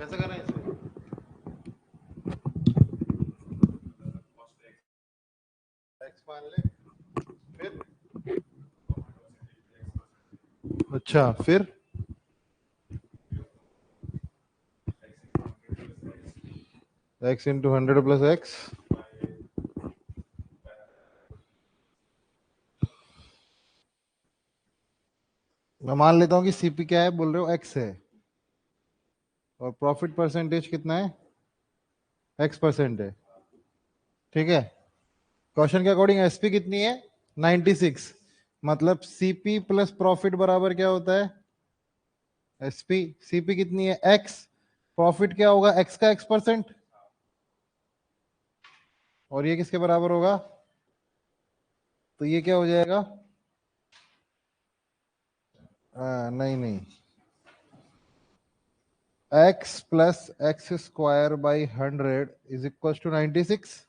कैसे करना है इसको? एक्स मान ले, फिर अच्छा, फिर x इंटू 100 प्लस एक्स, मैं मान लेता हूं कि सीपी क्या है, बोल रहे हो एक्स है, और प्रॉफिट परसेंटेज कितना है, एक्स परसेंट है। ठीक है, क्वेश्चन के अकॉर्डिंग एसपी कितनी है, 96। मतलब सीपी प्लस प्रॉफिट बराबर क्या होता है, एसपी। सीपी कितनी है, एक्स, प्रॉफिट क्या होगा, एक्स का एक्स परसेंट, और ये किसके बराबर होगा, तो ये क्या हो जाएगा, नहीं नहीं, x plus x square by 100 is equal to 96।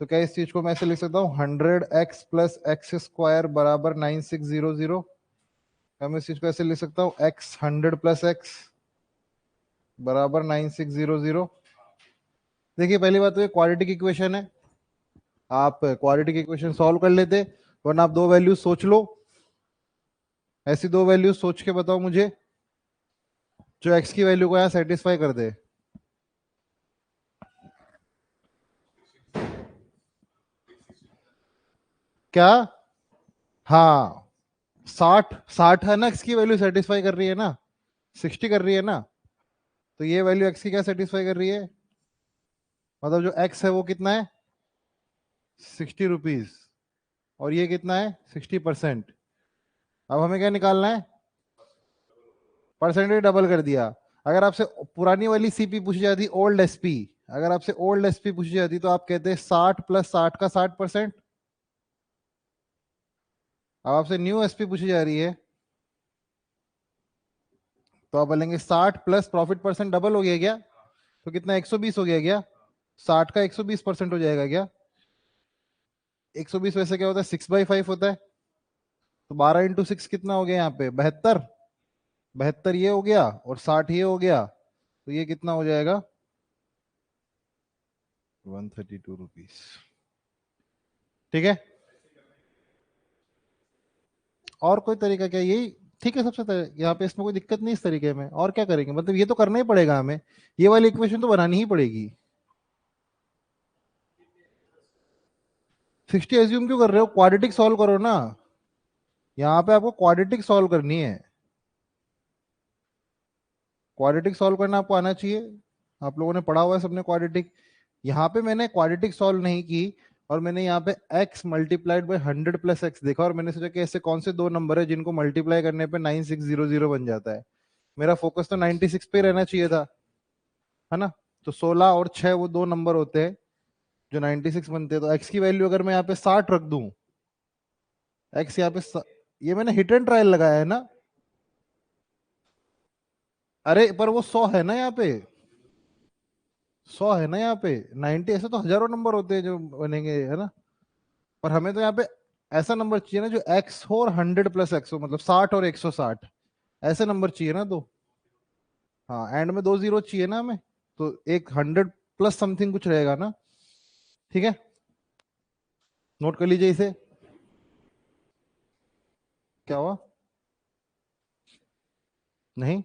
तो क्या इस चीज को मैं ऐसे लिख सकता हूँ, 100x प्लस एक्स स्क्वायर बराबर 9600। मैं इस चीज को ऐसे लिख सकता हूँ, x 100 प्लस एक्स बराबर 9600। देखिए पहली बात तो ये क्वाड्रेटिक इक्वेशन है, आप क्वाड्रेटिक इक्वेशन सॉल्व कर लेते, वरना आप दो वैल्यूज सोच लो, ऐसी दो वैल्यूज सोच के बताओ मुझे जो x की वैल्यू को यहाँ सेटिस्फाई कर दे। क्या, हाँ, 60 60 है ना, x की वैल्यू सेटिस्फाई कर रही है ना, 60 कर रही है ना, तो ये वैल्यू x की क्या सेटिस्फाई कर रही है, मतलब जो x है वो कितना है, 60 रुपीज, और ये कितना है, 60%। अब हमें क्या निकालना है, परसेंटेज डबल कर दिया। अगर आपसे पुरानी वाली सीपी पूछी जाती, ओल्ड एसपी, अगर आपसे ओल्ड एसपी पूछी जाती तो आप कहते 60 प्लस 60 का 60%। अब आपसे न्यू एसपी पूछी जा रही है तो आप बोलेंगे 60 प्लस प्रॉफिट परसेंट डबल हो गया क्या, तो कितना 120 हो गया क्या, 60 का 120% हो जाएगा क्या, 120 वैसे क्या होता है, 6/5 होता है, तो 12 इंटू 6 कितना हो गया यहाँ पे, 72। 72 ये हो गया और 60 ये हो गया, तो ये कितना हो जाएगा, 132 रुपीज। ठीक है, और कोई तरीका क्या, यही ठीक है सबसे यहाँ पे, इसमें कोई दिक्कत नहीं इस तरीके में, और क्या करेंगे, मतलब ये तो करना ही पड़ेगा हमें, ये वाली इक्वेशन तो बनानी ही पड़ेगी। 60 एज्यूम क्यों कर रहे हो, क्वाड्रेटिक सॉल्व करो ना, यहाँ पे आपको क्वाड्रेटिक सॉल्व करनी है, क्वाड्रेटिक सॉल्व करना आपको आना चाहिए, आप लोगों ने पढ़ा हुआ है सबने क्वाड्रेटिक। यहाँ पे मैंने क्वाड्रेटिक सॉल्व नहीं की, और मैंने यहाँ पे x multiplied by 100 plus x देखा, और मैंने सोचा कि ऐसे कौन से दो नंबर है जिनको मल्टीप्लाई करने पे 9600 बन जाता है। मेरा फोकस तो 96 पे रहना चाहिए था, है ना, तो 16 और 6 वो दो नंबर होते हैं जो 96 बनते हैं। तो x की वैल्यू अगर मैं यहाँ पे 60 रख दूं, x यहाँ पे ये मैंने हिट एंड ट्रायल लगाया है ना, अरे पर वो 100 है ना यहाँ पे, 100 है ना यहाँ पे, 90 ऐसे तो हजारों नंबर होते हैं जो बनेंगे, है ना, पर हमें तो यहाँ पे ऐसा नंबर चाहिए ना जो x हो और 100 प्लस एक्स हो, मतलब 60 और 160, ऐसे नंबर चाहिए ना, तो हाँ एंड में दो जीरो चाहिए ना हमें, तो एक 100 प्लस समथिंग कुछ रहेगा ना। ठीक है, नोट कर लीजिए इसे। क्या हुआ, नहीं,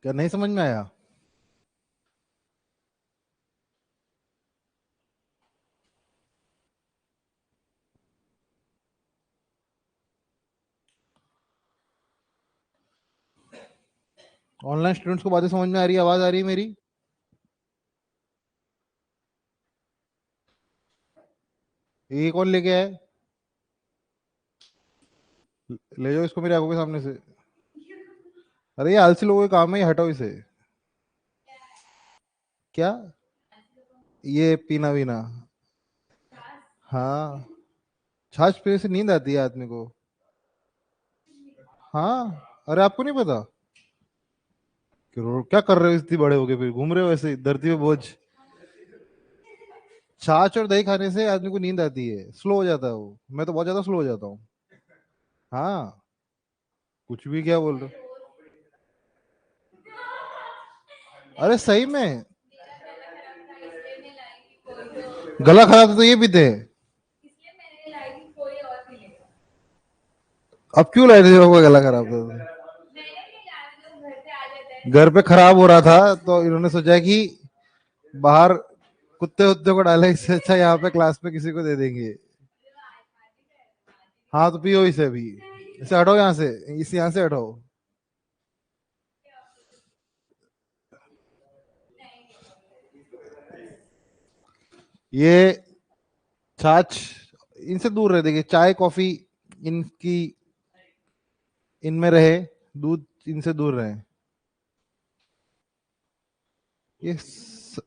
क्या नहीं समझ में आया, ऑनलाइन स्टूडेंट्स को बातें समझ में आ रही है, आवाज आ रही है मेरी, ये कौन लेके आया है? ले जाओ इसको मेरी आंखों के सामने से, अरे ये आलसी लोगों का काम है, ये हटाओ इसे। क्या, ये पीना वीना, हाँ, छाछ पीने से नींद आती है आदमी को, हाँ, अरे आपको नहीं पता, क्या कर रहे हो इतनी बड़े हो गए, फिर घूम रहे हो ऐसे ही, धरती पे बोझ। छाछ और दही खाने से आदमी को नींद आती है, स्लो हो जाता है वो। मैं तो बहुत ज्यादा स्लो हो जाता हूँ। हाँ। कुछ भी क्या बोल रहे हो? अरे सही में। गला खराब था तो ये पीते हैं। अब क्यों लाए थे जब आपका गला खराब था तो? घर पे खराब हो रहा था तो इन्होंने सोचा कि बाहर कुत्ते उत्ते को डाले, इससे अच्छा यहाँ पे क्लास में किसी को दे देंगे। हाँ तो पियो इसे भी। इसे हटो यहाँ से, इस यहाँ से हटो। ये छाछ इनसे दूर रहे, देखिए चाय कॉफी इनकी इनमें रहे, दूध इनसे दूर रहे।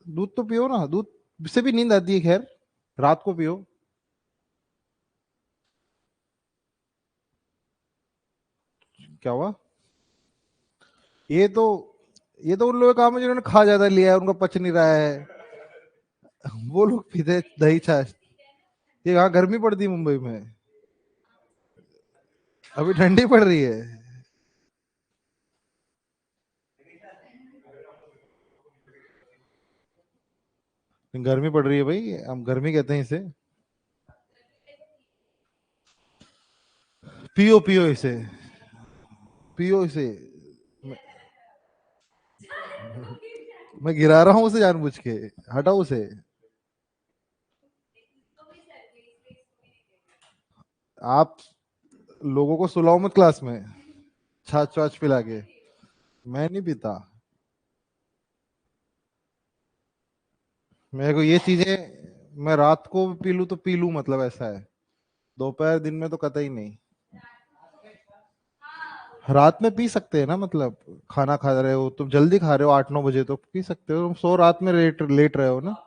दूध तो पियो ना, दूध से भी नींद आती है, खैर रात को पियो। क्या हुआ? ये तो ये तो उन लोगों का काम है जिन्होंने खा ज्यादा लिया है, उनको पच नहीं रहा है। वो लोग पीते हैं दही छाछ। ये यहाँ गर्मी पड़ती है मुंबई में। अभी ठंडी पड़ रही है। गर्मी पड़ रही है भाई, हम गर्मी कहते हैं इसे। पियो पियो इसे, पियो इसे। मैं, मैं गिरा रहा हूँ उसे जानबूझ के। हटाओ उसे। आप लोगों को सुलाओ मत क्लास में, छाछ छाछ पिला के। मैं नहीं पीता। मेरे को ये चीजें, मैं रात को पी लूं तो पी लूं, मतलब ऐसा है। दोपहर दिन में तो कतई नहीं। रात में पी सकते हैं ना, मतलब खाना खा रहे हो तुम, जल्दी खा रहे हो 8-9 बजे तो पी सकते हो, तुम सो रात में लेट लेट रहे हो ना।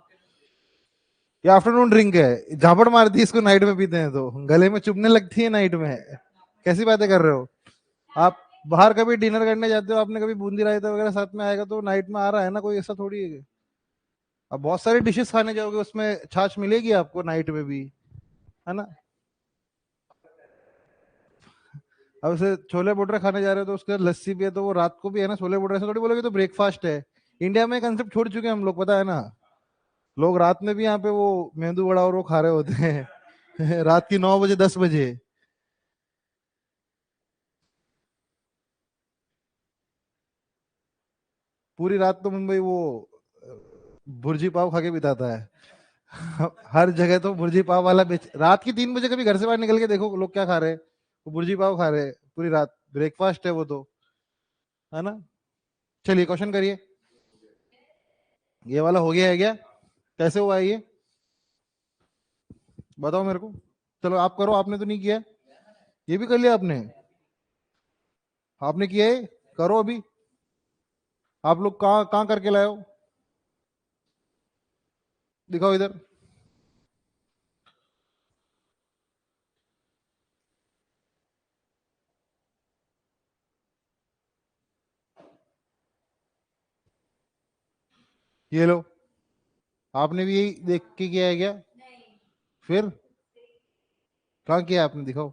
ये आफ्टरनून ड्रिंक है, झापड़ मारती है इसको नाइट में पीते हैं तो गले में चुभने लगती है नाइट में। कैसी बातें कर रहे हो आप? बाहर कभी डिनर करने जाते हो, आपने कभी बूंदी रायता वगैरह साथ में आएगा तो नाइट में आ रहा है ना, कोई ऐसा थोड़ी है। अब बहुत सारी डिशेस खाने जाओगे उसमें छाछ मिलेगी आपको नाइट में भी, है ना। अब उसे छोले भटूरे खाने जा रहे हो तो उसके साथ लस्सी भी है तो वो रात को भी है ना, छोले भटूरे ऐसा थोड़ी बोलोगे तो ब्रेकफास्ट है। इंडिया में कंसेप्ट छोड़ चुके हैं हम लोग, पता है ना। लोग रात में भी यहाँ पे वो मेंदू वड़ा और वो खा रहे होते हैं रात की 9 बजे 10 बजे। पूरी रात तो मुंबई वो भुर्जी पाव खा के बिताता है। हर जगह तो भुर्जी पाव वाला बेच, रात की 3 बजे कभी घर से बाहर निकल के देखो लोग क्या खा रहे हैं। वो भुर्जी पाव खा रहे हैं पूरी रात, ब्रेकफास्ट है वो तो, है ना। चलिए क्वेश्चन करिए। ये वाला हो गया है क्या? कैसे हुआ है ये? बताओ मेरे को। चलो आप करो, आपने तो नहीं किया। ये भी कर लिया आपने? आपने किया है? करो अभी। आप लोग कहाँ कहाँ करके लाए हो? दिखाओ इधर। ये लो। आपने भी यही देख के किया है क्या? फिर कहाँ किया आपने, दिखाओ।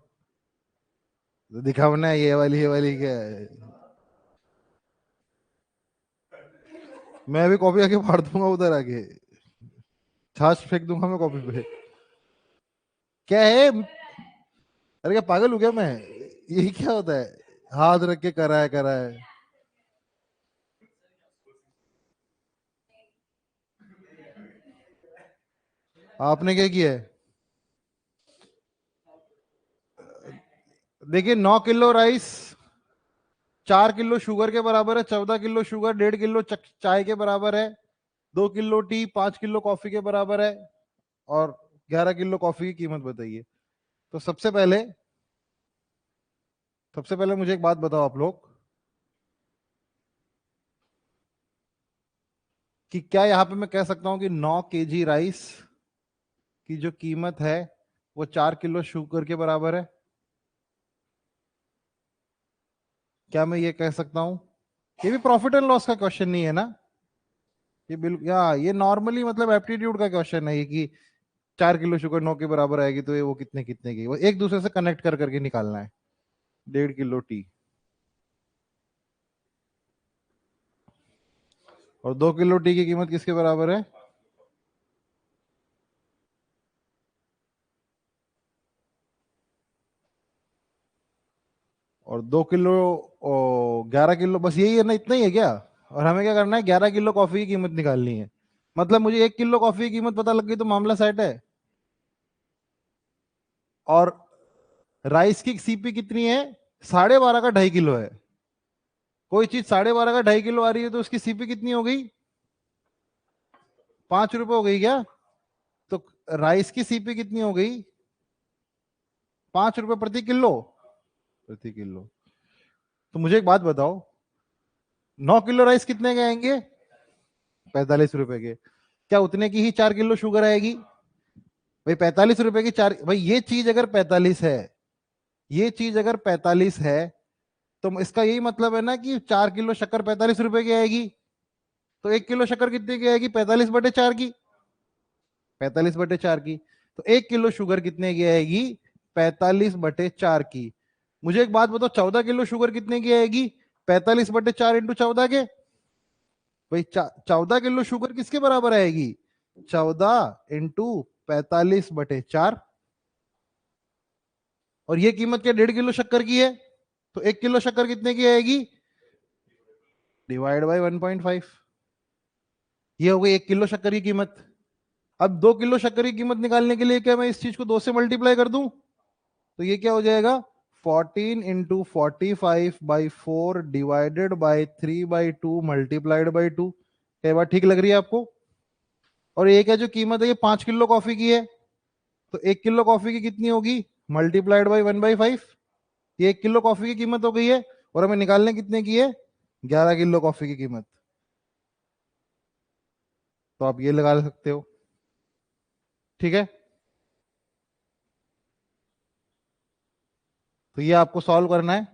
तो दिखाओ ना, ये वाली क्या है? मैं अभी कॉपी आके फाड़ दूंगा उधर आके, छाछ फेंक दूंगा मैं कॉपी पे। क्या है? अरे क्या पागल हूँ क्या मैं? यही क्या होता है? हाथ रख के करा है। आपने क्या किया है? देखिए 9 किलो राइस 4 किलो शुगर के बराबर है, 14 किलो शुगर 1.5 किलो चाय के बराबर है, 2 किलो टी 5 किलो कॉफी के बराबर है, और 11 किलो कॉफी की कीमत बताइए। तो सबसे पहले मुझे एक बात बताओ आप लोग, कि क्या यहाँ पे मैं कह सकता हूँ कि 9 केजी राइस की जो कीमत है वो 4 किलो शुगर के बराबर है? क्या मैं ये कह सकता हूँ? ये भी प्रॉफिट एंड लॉस का क्वेश्चन नहीं है ना। ये बिल्कुल, या ये नॉर्मली मतलब एप्टीट्यूड का क्वेश्चन है ये, कि 4 किलो शुगर 9 के बराबर आएगी तो ये वो कितने कितने की, वो एक दूसरे से कनेक्ट कर करके निकालना है। 1.5 किलो टी और 2 किलो टी की कीमत किसके बराबर है? और 2 किलो 11 किलो, बस यही है ना, इतना ही है क्या? और हमें क्या करना है? 11 किलो कॉफी की कीमत निकालनी है। मतलब मुझे 1 किलो कॉफी की कीमत पता लग गई तो मामला सेट है। और राइस की सीपी कितनी है? 12.5 का 2.5 किलो है। कोई चीज 12.5 का 2.5 किलो आ रही है तो उसकी सीपी कितनी हो गई? 5 रुपए हो गई क्या? तो राइस की सीपी कितनी हो गई? 5 रुपए प्रति किलो। प्रति किलो। तो मुझे एक बात बताओ, 9 किलो राइस कितने के आएंगे? 45 रुपए के। क्या उतने की ही 4 किलो शुगर आएगी? भाई 45 रुपए की चार, भाई ये चीज अगर 45 है, ये चीज अगर 45 है, तो इसका यही मतलब है ना कि 4 किलो शक्कर 45 रुपए की आएगी। तो 1 किलो शक्कर कितने की आएगी? 45/4 की। 45/4 की। तो 1 किलो शुगर कितने की आएगी? 45/4 की। मुझे एक बात बताओ, 14 किलो शुगर कितने की आएगी? 45/4 × 14 के। भाई 14 किलो शुगर किसके बराबर आएगी? 14 × 45/4। और ये कीमत क्या 1.5 किलो शक्कर की है? तो 1 किलो शक्कर कितने की आएगी? Divide by 1.5। ये हो गई 1 किलो शक्कर की कीमत। अब 2 किलो शक्कर की कीमत निकालने के लिए क्या मैं इस चीज को 2 से मल्टीप्लाई कर दूं? तो ये क्या हो जाएगा? 14 × 45/4 डिवाइडेड बाई 3/2 मल्टीप्लाइड बाई 2। क्या बात ठीक लग रही है आपको? और ये क्या जो कीमत है ये 5 किलो कॉफी की है, तो 1 किलो कॉफी की कितनी होगी? Multiplied by 1/5। ये 1 किलो कॉफी की कीमत हो गई है। और हमें निकालने कितने की है? 11 किलो कॉफी की कीमत। तो आप ये लगा सकते हो। ठीक है, तो ये आपको सॉल्व करना है।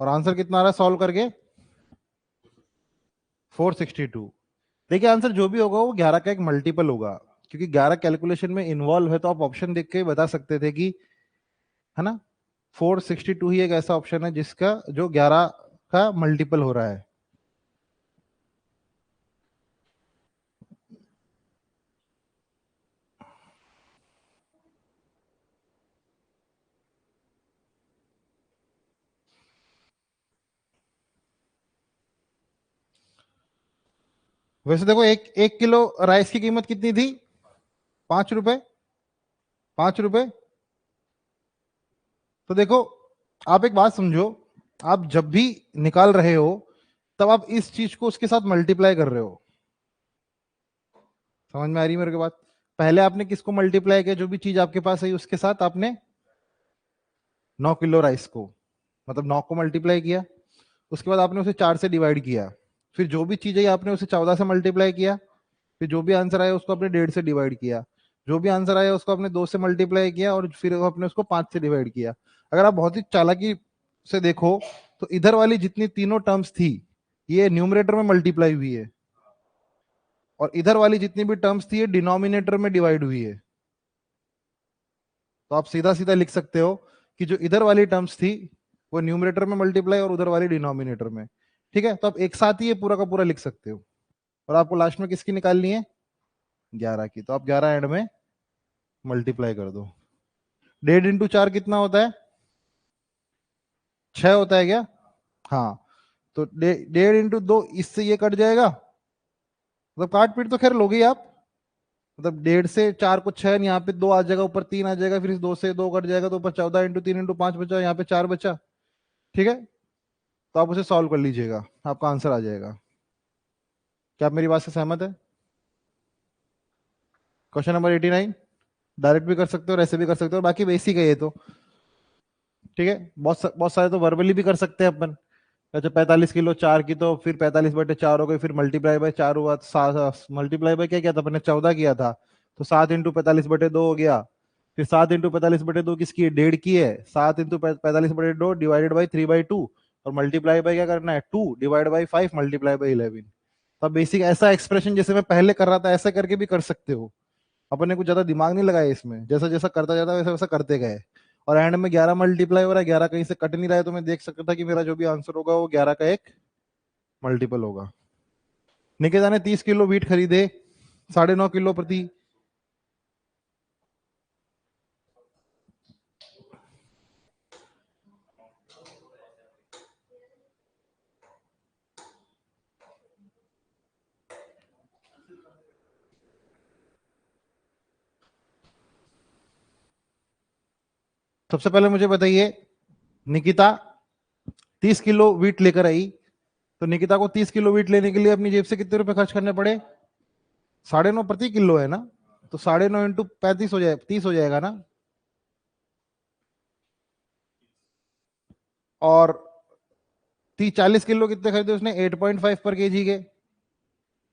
और आंसर कितना आ रहा है सॉल्व करके? 462। देखिए आंसर जो भी होगा वो 11 का एक मल्टीपल होगा, क्योंकि 11 कैलकुलेशन में इन्वॉल्व है, तो आप ऑप्शन देख के ही बता सकते थे कि, है ना, 462 ही एक ऐसा ऑप्शन है जिसका जो 11 का मल्टीपल हो रहा है। वैसे देखो, एक 1 किलो राइस की कीमत कितनी थी? 5 रुपए। 5 रुपए। तो देखो, आप एक बात समझो, आप जब भी निकाल रहे हो तब आप इस चीज को उसके साथ मल्टीप्लाई कर रहे हो। समझ में आ रही है मेरे को बात? पहले आपने किसको मल्टीप्लाई किया? जो भी चीज आपके पास है उसके साथ आपने 9 किलो राइस को, मतलब 9 को मल्टीप्लाई किया। उसके बाद आपने उसे 4 से डिवाइड किया। फिर जो भी चीज है आपने उसे 14 से मल्टीप्लाई किया। फिर जो भी आंसर आया उसको आपने 1.5 से डिवाइड किया। जो भी आंसर आया उसको आपने 2 से मल्टीप्लाई किया, और फिर आपने उसको 5 से डिवाइड किया। अगर आप बहुत ही चालाकी से देखो तो इधर वाली जितनी तीनों टर्म्स थी ये न्यूमरेटर में मल्टीप्लाई हुई है, और इधर वाली जितनी भी टर्म्स थी ये डिनोमिनेटर में डिवाइड हुई है। तो आप सीधा सीधा लिख सकते हो कि जो इधर वाली टर्म्स थी वो न्यूमरेटर में मल्टीप्लाई और उधर वाली डिनोमिनेटर में। ठीक है, तो आप एक साथ ही ये पूरा का पूरा लिख सकते हो। और आपको लास्ट में किसकी निकालनी है? 11 की। तो आप 11 एंड में मल्टीप्लाई कर दो। 1.5 × 4 कितना होता है? 6 होता है क्या? हाँ। तो 1.5 × 2, इससे ये कट जाएगा। मतलब काट पीट तो खैर लोगे आप। मतलब 1.5 से 4 को 6, यहाँ पे 2 आ जाएगा, ऊपर 3 आ जाएगा, फिर इस 2 से 2 कट जाएगा तो ऊपर 14 × 3 × 5 बचा, यहाँ पे 4 बचा। ठीक है, तो आप उसे सॉल्व कर लीजिएगा, आपका आंसर आ जाएगा। क्या आप मेरी बात से सहमत है? Question number 89। डायरेक्ट भी कर सकते हो और ऐसे भी कर सकते हो, बाकी बेसिक है ये तो। ठीक है, बहुत सारे तो वर्बली भी कर सकते हैं अपन। अच्छा 45 किलो 4 की, तो फिर 45/4 हो गई, फिर मल्टीप्लाई बाय 4 हुआ, मल्टीप्लाई बाय क्या किया था अपने? 14 किया था। तो 7 × 45/2 हो गया। फिर 7 × 45/2 किसकी है? 1.5 की है। 7 × 45/2 डिवाइडेड बाई 3/2। और मल्टीप्लाई बाय क्या करना है? 2 डिवाइड बाई 5 मल्टीप्लाई बाई 11। तो बेसिक ऐसा एक्सप्रेशन जैसे मैं पहले कर रहा था ऐसे करके भी कर सकते हो। अपन ने कुछ ज्यादा दिमाग नहीं लगाया इसमें, जैसा जैसा करता जाता वैसा वैसा करते गए, और एंड में 11 मल्टीप्लाई हो रहा है, 11 कहीं से कट नहीं रहा है, तो मैं देख सकता था कि मेरा जो भी आंसर होगा वो 11 का एक मल्टीपल होगा। निकिता ने 30 किलो वीट खरीदे 9.5 किलो प्रति। सबसे पहले मुझे बताइए, निकिता 30 किलो वीट लेकर आई, तो निकिता को 30 किलो वीट लेने के लिए अपनी जेब से कितने रुपए खर्च करने पड़े? 9.5 प्रति किलो है ना, तो 9.5 इंटू 35 हो जाए, 30 हो जाएगा ना। और 40 किलो कितने खरीदे उसने? 8.5 पर केजी के।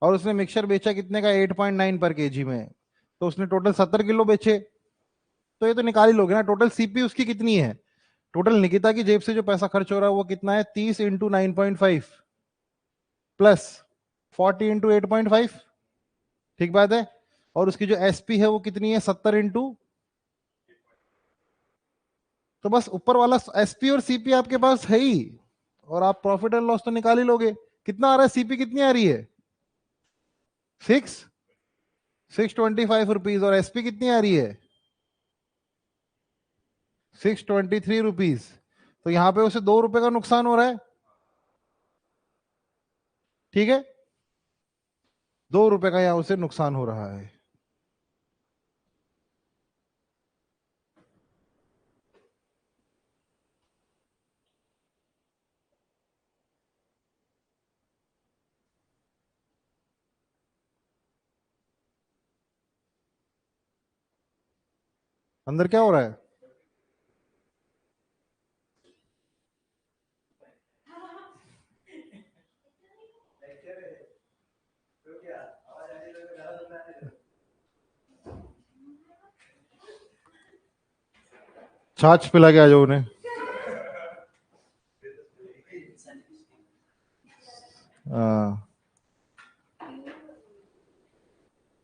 और उसने मिक्सचर बेचा कितने का? 8.9 पर केजी में। तो उसने टोटल 70 किलो बेचे। तो ये तो निकाल ही लोगे ना, टोटल सीपी उसकी कितनी है? टोटल निकिता की जेब से जो पैसा खर्च हो रहा है वो कितना है? 30 इंटू 9.5 प्लस 40 इंटू 8.5। ठीक बात है। और उसकी जो एसपी है वो कितनी है? 70 इंटू, तो बस ऊपर वाला एसपी और सीपी आपके पास है ही, और आप प्रॉफिट एंड लॉस तो निकाल ही लोगे। कितना आ रहा है? सीपी कितनी आ रही है? 625 रुपीज। और एसपी कितनी आ रही है? 623 रुपीज। तो यहां पे उसे 2 रुपए का नुकसान हो रहा है। ठीक है, 2 रुपए का यहां उसे नुकसान हो रहा है। अंदर क्या हो रहा है? छाछ पिला के आ जाओ उन्हें। हाँ,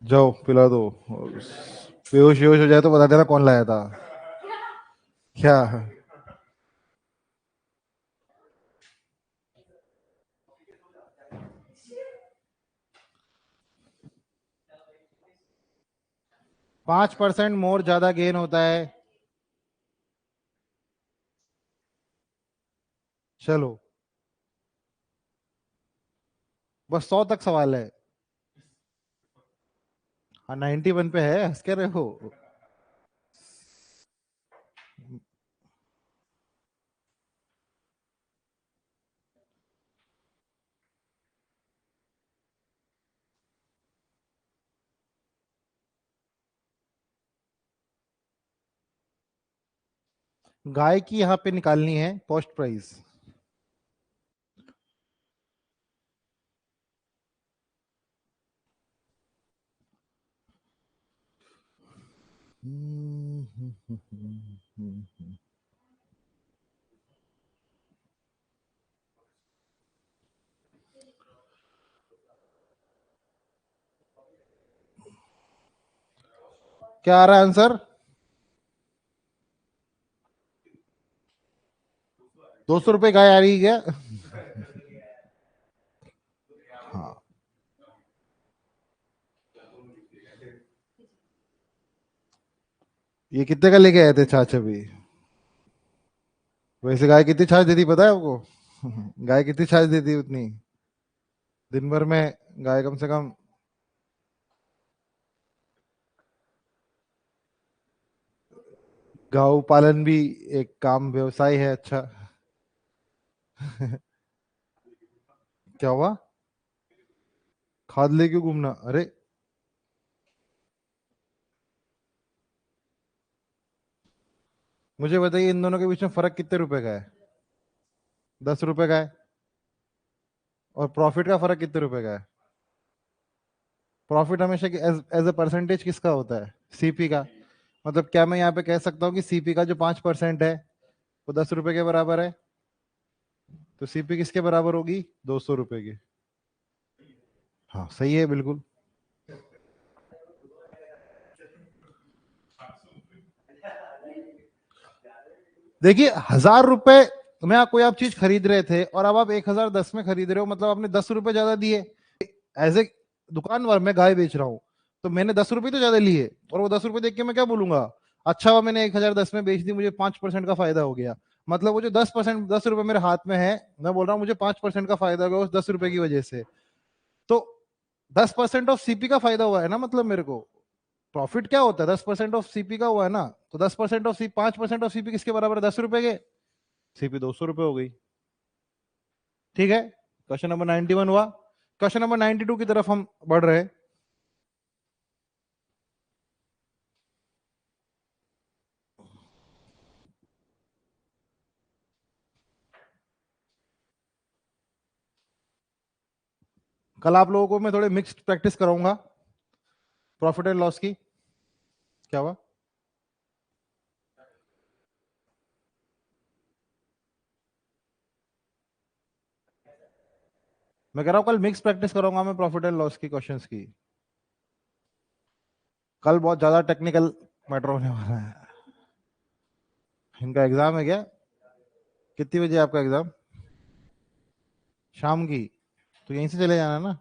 जाओ पिला दो। बेहोश बेहोश हो जाए तो बता देना कौन लाया था। क्या? 5% मोर ज्यादा गेन होता है। चलो, बस 100 तक सवाल है। हाँ, 91 पे है, हंस के रहे हो। गाय की यहाँ पे निकालनी है कॉस्ट प्राइस। क्या आ रहा है आंसर? 200 रुपये गाय आ रही है क्या? हाँ। ये कितने का लेके आए थे छाछ अभी? वैसे गाय कितनी छाछ देती पता है आपको? गाय कितनी छाछ देती है उतनी? दिन भर में गाय कम से कम, गौ पालन भी एक काम व्यवसाय है अच्छा। क्या हुआ? खाद लेके घूमना? अरे, मुझे बताइए इन दोनों के बीच में फर्क कितने रुपए का है? 10 रुपए का है। और प्रॉफिट का फर्क कितने रुपए का है? प्रॉफिट हमेशा एज एज अ परसेंटेज किसका होता है? सीपी का। मतलब क्या मैं यहाँ पे कह सकता हूँ कि सीपी का जो 5% है वो 10 रुपए के बराबर है? तो सीपी किसके बराबर होगी? 200 रुपए की। हाँ, सही है बिल्कुल। देखिए 1000 रुपए में आप कोई आप चीज खरीद रहे थे और अब आप 1010 में खरीद रहे हो, मतलब आपने 10 रुपए ज्यादा दिए। एज ए दुकान वाला मैं गाय बेच रहा हूँ, तो मैंने 10 रुपए तो ज्यादा लिए, और वो 10 रुपए देख के मैं क्या बोलूंगा, अच्छा वो मैंने 1010 में बेच दी, मुझे 5% का फायदा हो गया। मतलब वो जो 10%, 10 रुपए मेरे हाथ में है, मैं बोल रहा हूँ मुझे 5% का फायदा हो गया उस 10 रुपए की वजह से। तो 10% ऑफ सीपी का फायदा हुआ है ना, मतलब मेरे को प्रॉफिट क्या होता है, 10% ऑफ सीपी का हुआ है ना। तो 10% ऑफ सी 5% ऑफ सीपी किसके बराबर है, 10 रुपए के। सीपी 200 रुपए हो गई। ठीक है, क्वेश्चन नंबर 91 हुआ। क्वेश्चन नंबर 92 की तरफ हम बढ़ रहे हैं। कल आप लोगों को मैं थोड़े मिक्स्ड प्रैक्टिस कराऊंगा प्रॉफिट एंड लॉस की। क्या हुआ? मैं कह रहा हूँ कल मिक्स प्रैक्टिस कराऊंगा मैं प्रॉफिट एंड लॉस की क्वेश्चंस की। कल बहुत ज्यादा टेक्निकल मैटर होने वाला है। इनका एग्जाम है क्या? कितनी बजे आपका एग्जाम? शाम की? तो यहीं से चले जाना ना।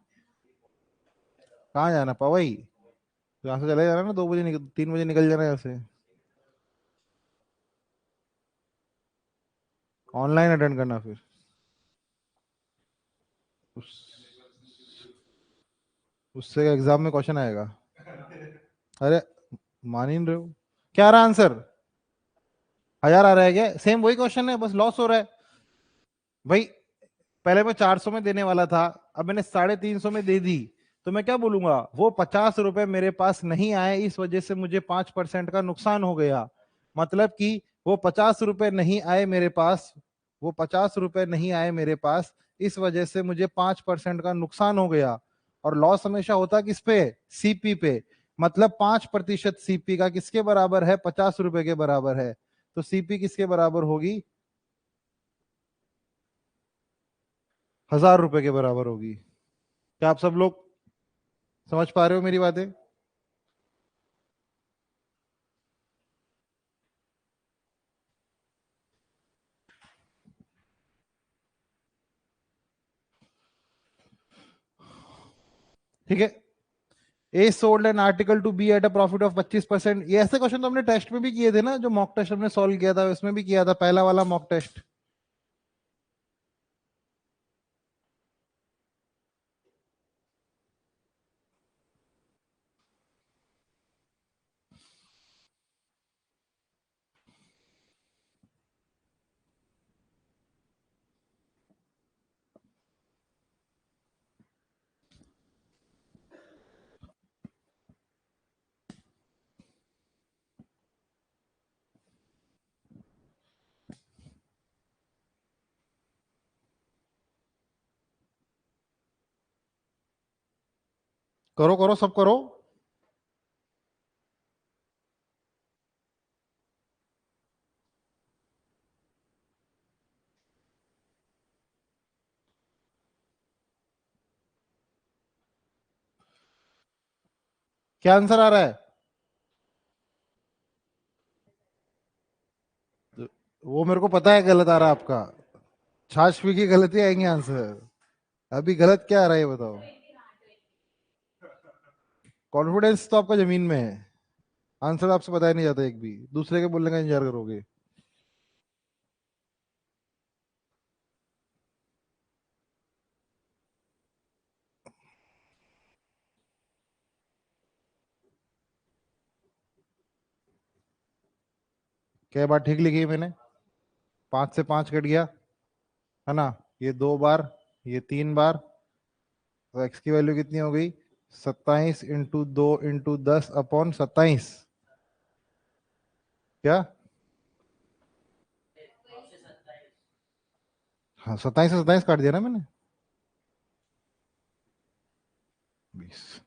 कहाँ जाना, पवई? तो यहाँ से चले जाना ना, 2 बजे 3 बजे निकल जाना यहाँ से। ऑनलाइन अटेंड करना फिर। उस, उससे एग्जाम में क्वेश्चन आएगा। अरे मान ही नहीं रहे हो। क्या आ रहा आंसर? 1000 आ रहा है क्या? सेम वही क्वेश्चन है, बस लॉस हो रहा है भाई। पहले मैं 400 में देने वाला था, अब मैंने 350 में दे दी, तो मैं क्या बोलूंगा, वो 50 रुपए मेरे पास नहीं आए, इस वजह से मुझे 5% का नुकसान हो गया। मतलब कि वो 50 रुपए नहीं आए मेरे पास, वो 50 रुपए नहीं आए मेरे पास, इस वजह से मुझे 5% का नुकसान हो गया। और लॉस हमेशा होता किस पे, सीपी पे। मतलब 5% सीपी का किसके बराबर है, 50 रुपए के बराबर है। तो सीपी किसके बराबर होगी, 1000 रुपए के बराबर होगी। क्या आप सब लोग समझ पा रहे हो मेरी बातें? ठीक है। A sold an article to B at a profit of 25%। ये ऐसे क्वेश्चन तो हमने टेस्ट में भी किए थे ना, जो मॉक टेस्ट हमने सॉल्व किया था उसमें भी किया था, पहला वाला मॉक टेस्ट। करो करो सब करो। क्या आंसर आ रहा है? वो मेरे को पता है गलत आ रहा है आपका। छाछ पी की गलती आएंगे आंसर। अभी गलत क्या आ रहा है ये बताओ। कॉन्फिडेंस तो आपका जमीन में है। आंसर आपसे बताया नहीं जाता, एक भी दूसरे के बोलने का इंतजार करोगे। क्या बात ठीक लिखी है मैंने? 5 से 5 कट गया है ना। ये 2 बार, ये 3 बार। तो एक्स की वैल्यू कितनी हो गई, 27 × 2 × 10/27। क्या? हाँ 27 से 27 काट दिया ना मैंने। 20।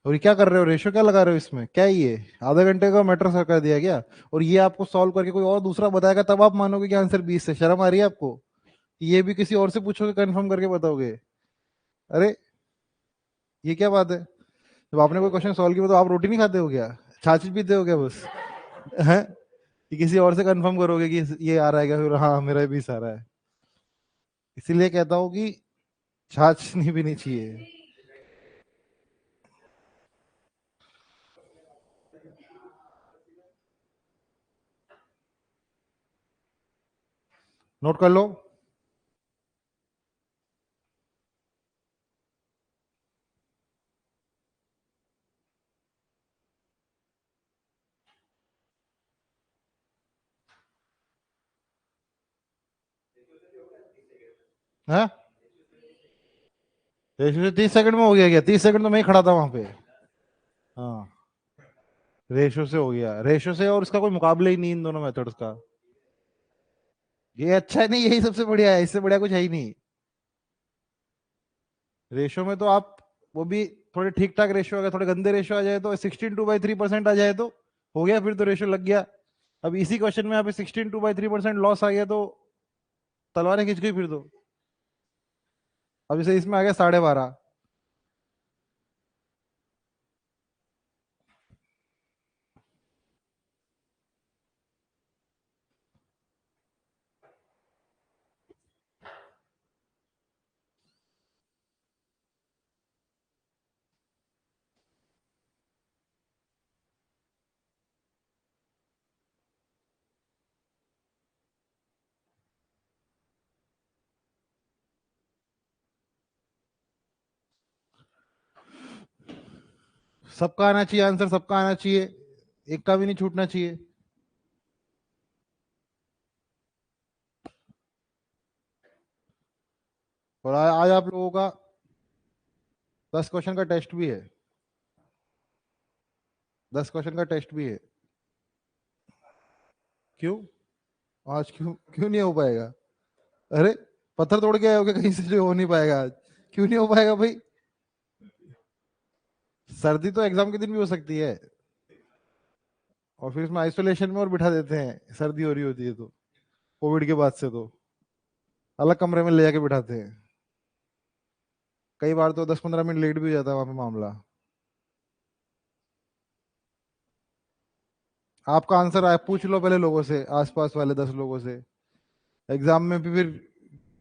और ये क्या कर रहे हो, रेशियो क्या लगा रहे हो इसमें, क्या है ये? आधे घंटे का मैटर सर कर दिया क्या? और ये आपको सॉल्व करके कोई और दूसरा बताएगा तब आप मानोगे कि आंसर 20 है। शर्म आ रही है आपको? ये भी किसी और से पूछोगे कंफर्म करके बताओगे? अरे ये क्या बात है? जब आपने कोई क्वेश्चन सॉल्व किया तो आप रोटी नहीं खाते हो क्या, छाछ पीते हो क्या बस? हैं? कि किसी और से कंफर्म करोगे कि ये आ रहा है क्या, फिर हाँ मेरा 20 आ रहा है। इसीलिए कहता हूँ कि छाछ नहीं पीनी चाहिए। नोट कर लो। हाँ, रेशो से 30 सेकंड में हो गया क्या? 30 सेकंड तो मैं ही खड़ा था वहां पे। हाँ, रेशो से हो गया, रेशो से, और इसका कोई मुकाबला ही नहीं इन दोनों मेथड्स का। ये अच्छा है नहीं, यही सबसे बढ़िया है, इससे बढ़िया कुछ है ही नहीं। रेशो में तो आप, वो भी थोड़े ठीक ठाक रेशो, अगर थोड़े गंदे रेशो आ जाए तो 16/3% आ जाए तो हो गया, फिर तो रेशो लग गया। अब इसी क्वेश्चन में यहाँ पे 16/3% लॉस आ गया तो तलवारें खींच गई फिर तो। अब जैसे इसमें आ गया 12.5। सबका आना चाहिए आंसर, सबका आना चाहिए, एक का भी नहीं छूटना चाहिए। और आज आप लोगों का 10 क्वेश्चन का टेस्ट भी है। 10 क्वेश्चन का टेस्ट भी है। क्यों? आज क्यों क्यों नहीं हो पाएगा? अरे, पत्थर तोड़ के आए हो क्या कहीं से जो हो नहीं पाएगा आज? क्यों नहीं हो पाएगा भाई? सर्दी तो एग्जाम के दिन भी हो सकती है। और फिर इसमें आइसोलेशन में और बिठा देते हैं, सर्दी हो रही होती है तो, कोविड के बाद से तो अलग कमरे में ले जाके बिठाते हैं। कई बार तो 10-15 मिनट लेट भी हो जाता है वहां पे मामला। आपका आंसर आप पूछ लो पहले लोगों से, आसपास वाले 10 लोगों से। एग्जाम में भी फिर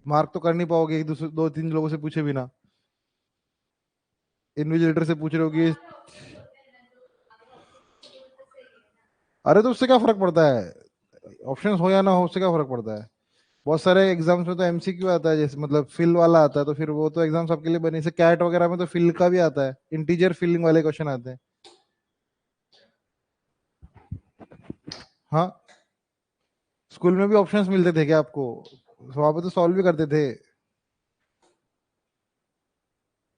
मार्क तो कर नहीं पाओगे एक दूसरे 2-3 लोगों से पूछे बिना। इन्विजिलेटर से पूछ रहे हो कि अरे तो उससे क्या फर्क पड़ता है? ऑप्शन हो या ना हो, उससे क्या फर्क पड़ता है? बहुत सारे एग्जाम्स में तो एमसीक्यू आता है, जैसे मतलब फिल वाला आता है, तो फिर वो तो एग्जाम सबके लिए बने, जैसे कैट वगैरह में तो फिल का भी आता है, इंटीजर फिलिंग वाले क्वेश्चन आते हैं। हाँ, स्कूल में भी ऑप्शंस मिलते थे क्या आपको? वहां पे तो सॉल्व भी करते थे।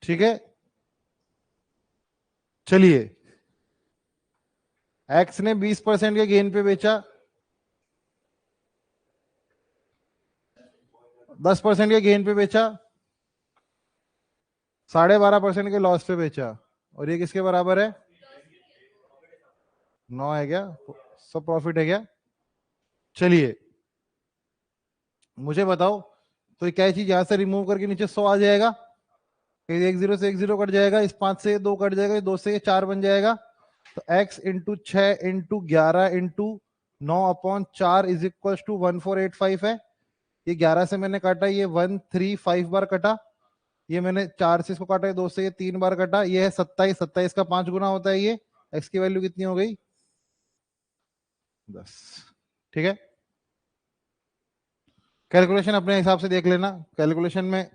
ठीक है, चलिए। एक्स ने 20% के गेन पे बेचा, 10% के गेन पे बेचा, 12.5% के लॉस पे बेचा, और ये किसके बराबर है? 9 है क्या? सब प्रॉफिट है क्या? चलिए, मुझे बताओ, तो ये क्या चीज यहां से रिमूव करके नीचे 100 आ जाएगा? फिर एक जीरो से एक जीरो कट जाएगा, इस 5 से ये 2 कट जाएगा, इस 2 से ये 4 बन जाएगा। तो x into 6 into 11 into 9/4 is equal to 1485 है। ये 11 से मैंने काटा, ये 135 बार कटा। ये मैंने 4 से इसको काटा, ये 2 से ये 3 बार कटा। ये है 27, 27 का 5 गुना होता है ये। x की वैल्यू कितनी हो गई? 10। ठीक है, कैलकुलेशन अपने हिसाब से देख लेना। कैलकुलेशन में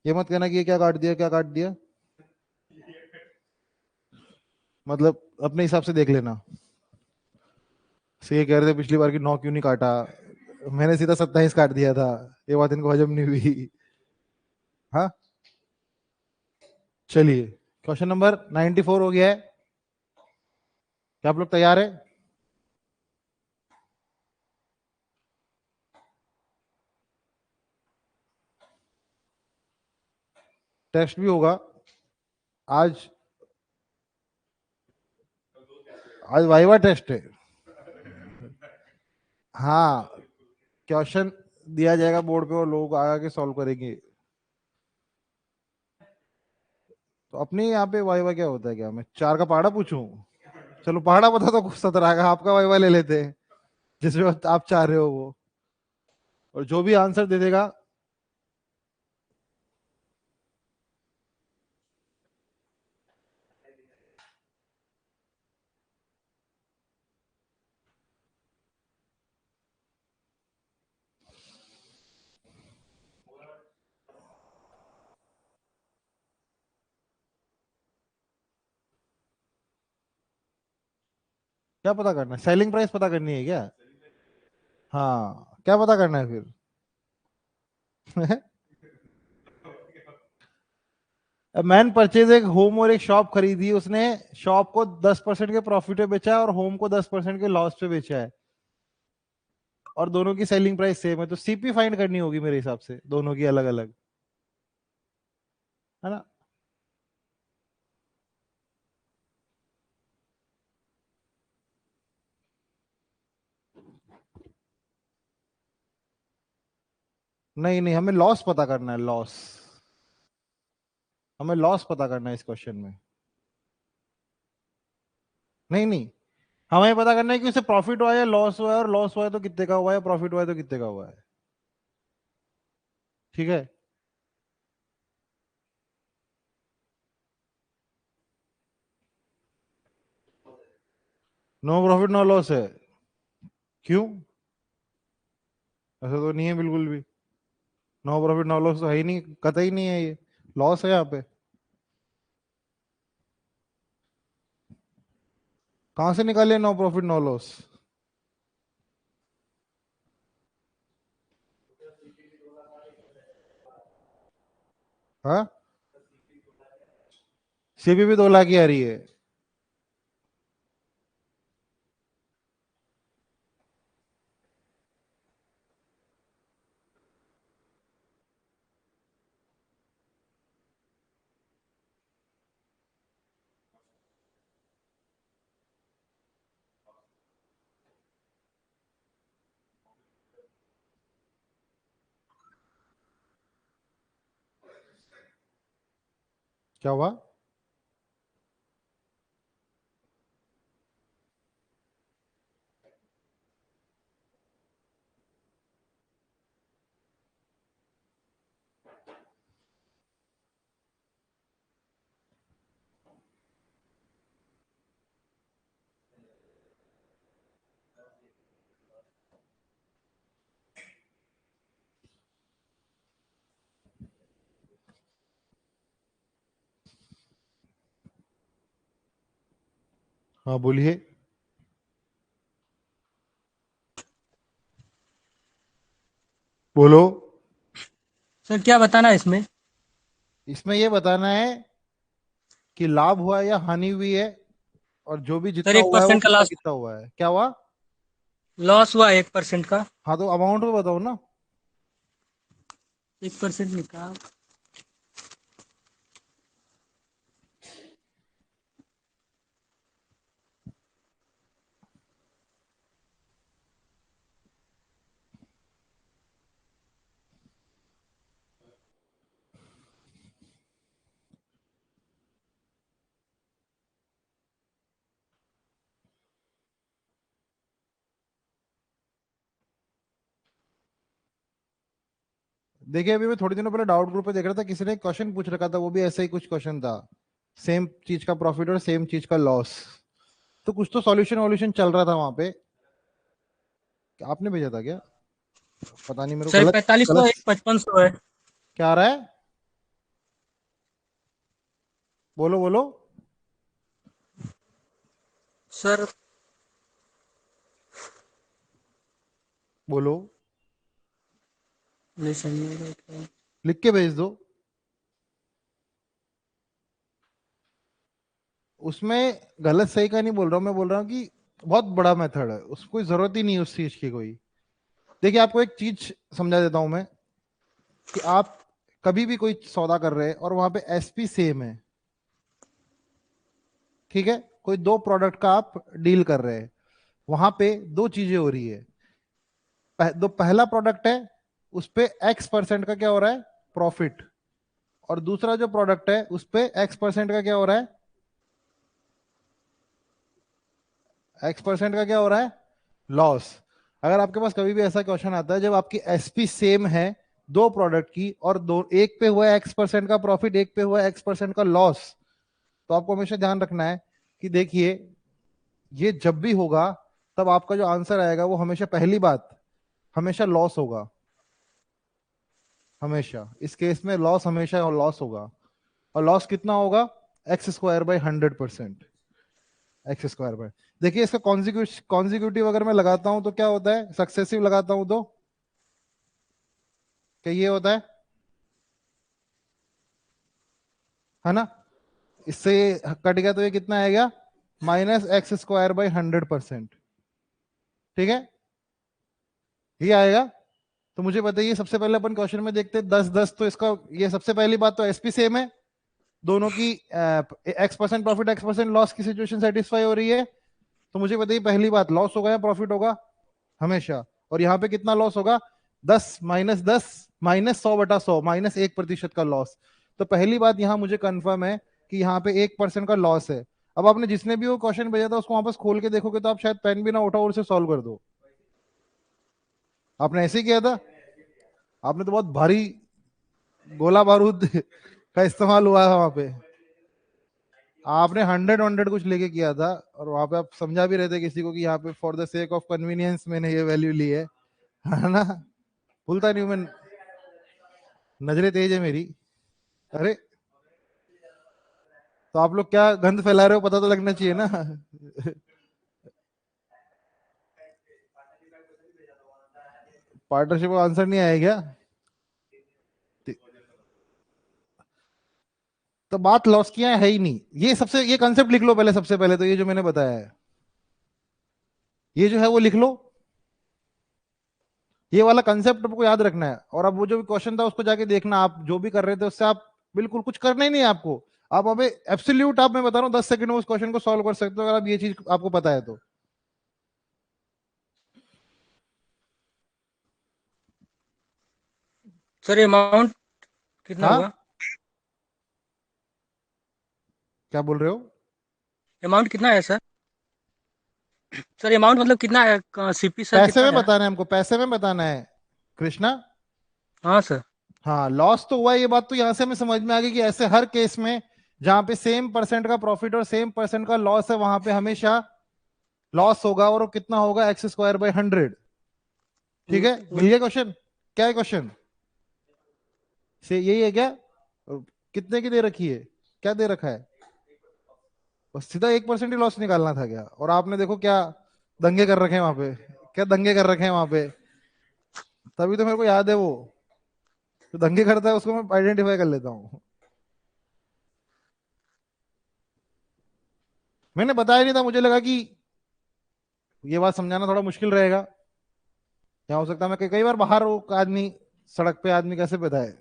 ये मत कहना कि ये क्या काट दिया क्या काट दिया, मतलब अपने हिसाब से देख लेना। से ये कह रहे थे पिछली बार की 9 क्यों नहीं काटा, मैंने सीधा 27 काट दिया था, ये बात इनको हजम नहीं हुई। हाँ, चलिए, क्वेश्चन नंबर 94 हो गया है। क्या आप लोग तैयार है? टेस्ट भी होगा आज। आज वाइवा टेस्ट है। हाँ, क्वेश्चन दिया जाएगा बोर्ड पे और लोग आगे के सॉल्व करेंगे। तो अपने यहाँ पे वाइवा क्या होता है, क्या मैं 4 का पहाड़ा पूछूं? चलो पहाड़ा बता दो कुछ 17 का, आपका वाइवा ले लेते हैं जिसमें आप चाह रहे हो वो, और जो भी आंसर दे देगा। क्या पता करना है, सेलिंग प्राइस पता करनी है क्या? हाँ, क्या पता करना है फिर? मैन परचेज एक होम और एक शॉप खरीदी, उसने शॉप को 10% के प्रॉफिट पे बेचा है और होम को 10% के लॉस पे बेचा है, और दोनों की सेलिंग प्राइस सेम है, तो सीपी फाइंड करनी होगी मेरे हिसाब से, दोनों की अलग अलग, है ना? नहीं नहीं, हमें लॉस पता करना है, लॉस। हमें लॉस पता करना है इस क्वेश्चन में। नहीं नहीं, हमें पता करना है कि उसे प्रॉफिट हुआ है या लॉस हुआ है, और लॉस हुआ है तो कितने का हुआ है, प्रॉफिट हुआ है तो कितने का हुआ है। ठीक है। नो प्रॉफिट नो लॉस है। क्यों? ऐसा तो नहीं है बिल्कुल भी। नो प्रॉफिट नो लॉस तो है ही नहीं, कतई नहीं है ये, लॉस है यहाँ पे। कहां से निकाले नो प्रॉफिट नो लॉस? हाँ, सीपी भी 2 लाख की आ रही है। क्या हुआ? हाँ बोलिए। बोलो। सर क्या बताना है इसमें? इसमें ये बताना है कि लाभ हुआ है या हानि हुई है, और जो भी सर जितना एक हुआ है वो परसेंट का कितना लॉस, कितना हुआ है, क्या हुआ? लॉस हुआ 1% का। हाँ तो अमाउंट तो बताओ ना। 1% निकाल। देखिए, अभी मैं थोड़ी दिनों पहले डाउट ग्रुप पे देख रहा था, किसी ने क्वेश्चन पूछ रखा था, वो भी ऐसा ही कुछ क्वेश्चन था, सेम चीज का प्रॉफिट और सेम चीज का लॉस। तो कुछ तो सॉल्यूशन वॉल्यूशन चल रहा था वहां पे। आपने भेजा था क्या? पता नहीं, मेरे को सर गलत 4500, गलत एक 5500 है। क्या आ रहा है? बोलो बोलो। सर बोलो। नहीं समझ में आ रहा क्या। लिख के भेज दो। उसमें गलत सही का नहीं बोल रहा हूँ, मैं बोल रहा हूँ कि बहुत बड़ा मेथड है, उसको कोई जरूरत ही नहीं है उस चीज की कोई। देखिए, आपको एक चीज समझा देता हूं मैं, कि आप कभी भी कोई सौदा कर रहे हैं और वहां पे एसपी सेम है, ठीक है, कोई दो प्रोडक्ट का आप डील कर रहे हैं, वहां पे दो चीजें हो रही है। दो पहला प्रोडक्ट है, उस पे X% का क्या हो रहा है, प्रॉफिट, और दूसरा जो प्रोडक्ट है उस पे X% का क्या हो रहा है, x% का क्या हो रहा है, लॉस। अगर आपके पास कभी भी ऐसा क्वेश्चन आता है जब आपकी एसपी सेम है दो प्रोडक्ट की, और दो, एक पे हुआ है x% का प्रॉफिट, एक पे हुआ है x% का लॉस, तो आपको हमेशा ध्यान रखना है कि देखिए ये जब भी होगा तब आपका जो आंसर आएगा वो हमेशा, पहली बात, हमेशा लॉस होगा। हमेशा इस केस में लॉस, हमेशा लॉस होगा। और लॉस कितना होगा, x² बाई 100%, x²। देखिए इसका कॉन्जिक्यूटिव अगर मैं लगाता हूं तो क्या होता है, सक्सेसिव लगाता हूं तो क्या ये होता है ना। इससे कट गया तो ये कितना आएगा, -x² बाई 100%। ठीक है, ये आएगा। तो मुझे बताइए, सबसे पहले अपन क्वेश्चन में देखते हैं 10 10, तो इसका ये सबसे पहली बात तो एसपी सेम है दोनों की, x% प्रॉफिट x% लॉस की सिचुएशन सेटिस्फाई हो रही है। तो मुझे बताइए पहली बात, लॉस होगा या प्रॉफिट होगा, हमेशा। और यहाँ पे कितना लॉस होगा, 10 - 10 -100/100, -1% का लॉस। तो पहली बात यहाँ मुझे कंफर्म है कि यहाँ पे 1% का लॉस है। अब आपने जिसने भी वो क्वेश्चन भेजा था उसको वापस खोल के देखोगे तो आप शायद पेन भी ना उठाओ और उसे सॉल्व कर दो। आपने ऐसे ही किया था, आपने तो बहुत भारी गोला बारूद का इस्तेमाल हुआ था वहां पे। आपने 100 कुछ लेके किया था, और वहां पे आप समझा भी रहे थे किसी को कि यहाँ पे for the sake of convenience मैंने ये वैल्यू ली है ना। भूलता नहीं हूं मैं, नजरें तेज है मेरी। अरे तो आप लोग क्या गंद फैला रहे हो, पता तो लगना चाहिए ना। पार्टनरशिप का आंसर नहीं आया क्या। तो बात लॉस की है ही नहीं, ये सबसे, ये कंसेप्ट लिख लो पहले, सबसे पहले तो ये जो मैंने बताया है ये जो है वो लिख लो। ये वाला कंसेप्ट आपको याद रखना है। और अब वो जो क्वेश्चन था उसको जाके देखना, आप जो भी कर रहे थे उससे आप बिल्कुल कुछ करना ही नहीं है आपको। आप अबे एब्सोल्यूट, आप, मैं बता रहा हूँ 10 सेकंड में उस क्वेश्चन को सॉल्व कर सकते हो अगर आप ये चीज आपको पता है तो। सर अमाउंट कितना हाँ, होगा? क्या बोल रहे हो। अमाउंट कितना है सर? सर अमाउंट मतलब कितना है, सीपी सर पैसे कितना में है? बताना है हमको, पैसे में बताना है कृष्णा। हाँ सर। हाँ, लॉस तो हुआ, ये बात तो यहां से हमें समझ में आ गई कि ऐसे हर केस में जहां पे सेम परसेंट का प्रॉफिट और सेम परसेंट का लॉस है वहां पे हमेशा लॉस होगा, और वो कितना होगा, x² बाई 100। ठीक है, मिल गया क्वेश्चन। क्या है क्वेश्चन, से यही है क्या, और कितने की दे रखी है, क्या दे रखा है, बस सीधा 1% ही लॉस निकालना था क्या। और आपने देखो क्या दंगे कर रखे हैं वहां पे, क्या दंगे कर रखे हैं वहां पे। तभी तो मेरे को याद है वो जो दंगे करता है उसको मैं आइडेंटिफाई कर लेता हूँ। मैंने बताया नहीं था, मुझे लगा कि ये बात समझाना थोड़ा मुश्किल रहेगा। क्या हो सकता है, मैं कई कई बार बाहर वो आदमी, सड़क पे आदमी कैसे बताए।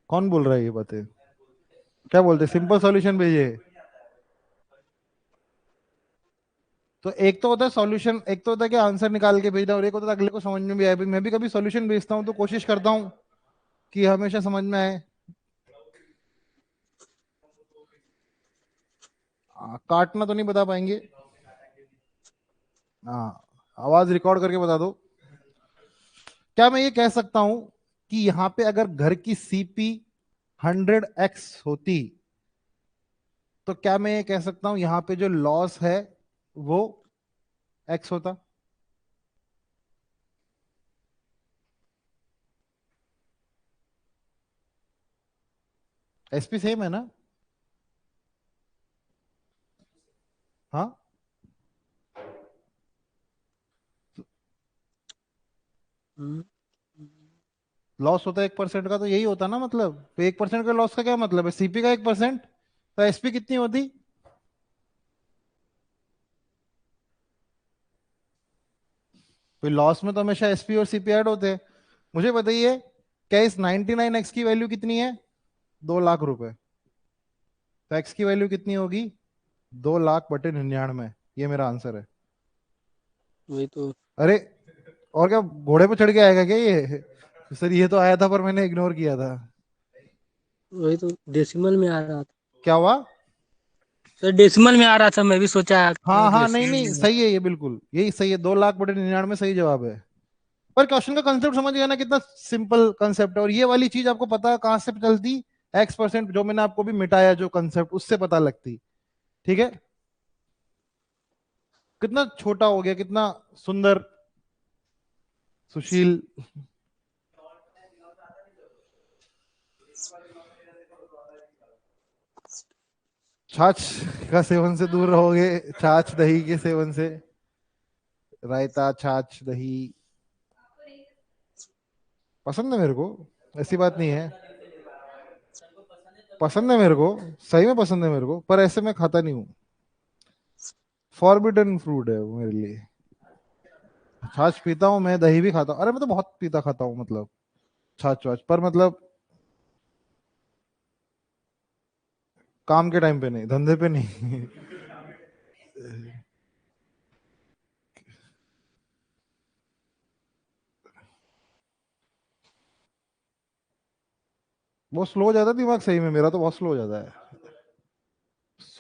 कौन बोल रहा है ये बातें, क्या बोलते, सिंपल सॉल्यूशन भेजिए। तो एक तो होता है सॉल्यूशन, एक तो होता है कि आंसर निकाल के भेजना, और एक होता है अगले को समझ में भी आए। मैं भी कभी सॉल्यूशन भेजता हूँ तो कोशिश करता हूँ कि हमेशा समझ में आए। काटना तो नहीं बता पाएंगे। हाँ, आवाज रिकॉर्ड करके बता दो। क्या मैं ये कह सकता हूं कि यहाँ पे अगर घर की सीपी 100x होती, तो क्या मैं ये कह सकता हूं यहाँ पे जो लॉस है वो x होता। एसपी सेम है ना। हाँ, हम्म, लॉस होता है 1% का, तो यही होता ना, मतलब तो 1% का लॉस का क्या मतलब है, सीपी का 1%, तो एसपी कितनी होती। फिर लॉस में तो हमेशा एसपी और सीपी ऐड होते हैं। मुझे बताइए, क्या इस 99x की वैल्यू कितनी है, 2 लाख रुपए। तो एक्स की वैल्यू कितनी होगी, 2 लाख/99। ये मेरा आंसर है। वही तो। अरे, और क्या घोड़े पे चढ़ के आएगा क्या ये। सर ये तो आया था पर मैंने इग्नोर किया था। वही तो डेसिमल में आ रहा था क्या हुआ? सर, डेसिमल में आ रहा था, मैं भी सोचा हाँ हाँ, नहीं डेसिमल नहीं, में। सही है ये, बिल्कुल यही सही है, 2,00,000/99 सही जवाब है। पर क्वेश्चन का कंसेप्ट समझ गया ना, कितना सिंपल कंसेप्ट है। और ये वाली चीज आपको पता है कहाँ से चलती? X%, जो मैंने आपको भी मिटाया जो कंसेप्ट, उससे पता लगती। ठीक है, कितना छोटा हो गया, कितना सुंदर, सुशील। छाछ का सेवन से दूर रहोगे, छाछ दही के सेवन से। रायता, छाछ, दही पसंद है मेरे को, ऐसी बात नहीं है। पसंद है मेरे को, सही में पसंद है मेरे को, पर ऐसे मैं खाता नहीं हूँ। फॉरबिडन फ्रूट है वो मेरे लिए। छाछ पीता हूँ मैं, दही भी खाता हूँ, अरे मैं तो बहुत पीता खाता हूँ, मतलब छाछ वाछ, पर मतलब काम के टाइम पे नहीं, धंधे पे नहीं। बहुत स्लो हो जाता है दिमाग, सही में मेरा तो बहुत स्लो हो जाता है।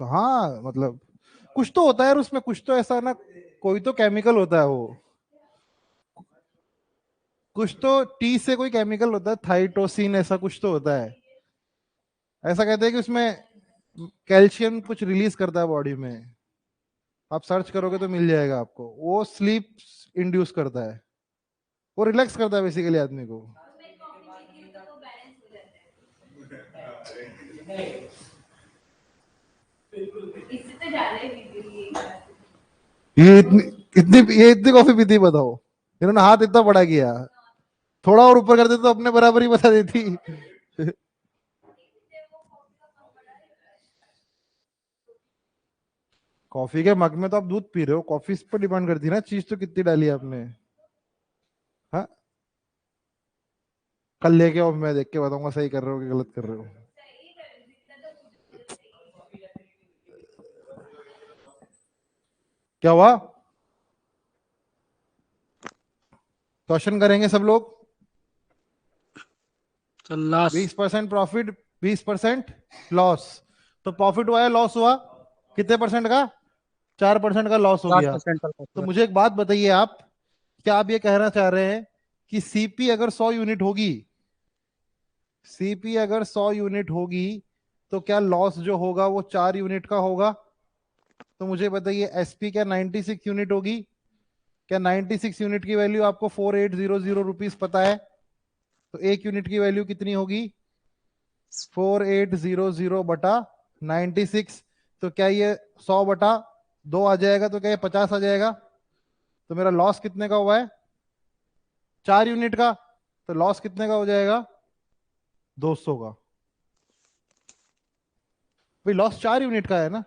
हाँ मतलब कुछ तो होता है यार उसमें, कुछ तो ऐसा ना, कोई तो केमिकल होता है वो, कुछ तो टी से कोई केमिकल होता है, थाइटोसिन ऐसा कुछ तो होता है। ऐसा कहते हैं कि उसमें कैल्शियम कुछ रिलीज करता है बॉडी में। आप सर्च करोगे तो मिल जाएगा आपको, वो स्लीप इंड्यूस करता है, वो रिलैक्स करता है बेसिकली आदमी को। ये इतनी कॉफी पीती, बताओ। इन्होंने हाथ इतना बड़ा किया, थोड़ा और ऊपर कर देते तो अपने बराबर ही बता देती। कॉफी के मग में तो आप दूध पी रहे हो, कॉफी इस पर डिपेंड करती है ना, चीज तो कितनी डाली है आपने। हाँ, कल लेके आओ, मैं देख के बताऊंगा सही कर रहे हो कि गलत कर रहे हो। क्या हुआ? क्वेश्चन करेंगे सब लोग। तो लास्ट 20% प्रॉफिट, 20% लॉस। तो प्रॉफिट हुआ है, लॉस हुआ कितने परसेंट का? 4% का लॉस हो चार गया। परसेंट का तो सर। मुझे एक बात बताइए आप, क्या आप ये कहना चाह रहे हैं कि सीपी अगर 100 यूनिट होगी, सीपी अगर 100 यूनिट होगी, तो क्या लॉस जो होगा वो 4 यूनिट का होगा? तो मुझे बताइए एसपी क्या 96 यूनिट होगी? क्या 96 यूनिट की वैल्यू आपको 4800 रुपीज पता है? तो एक यूनिट की वैल्यू कितनी होगी? 4800 बटा 96। तो क्या ये 100/2 आ जाएगा? तो क्या ये 50 आ जाएगा? तो मेरा लॉस कितने का हुआ है? 4 यूनिट का। तो लॉस कितने का हो जाएगा? 200 का। भाई लॉस 4 यूनिट का है ना,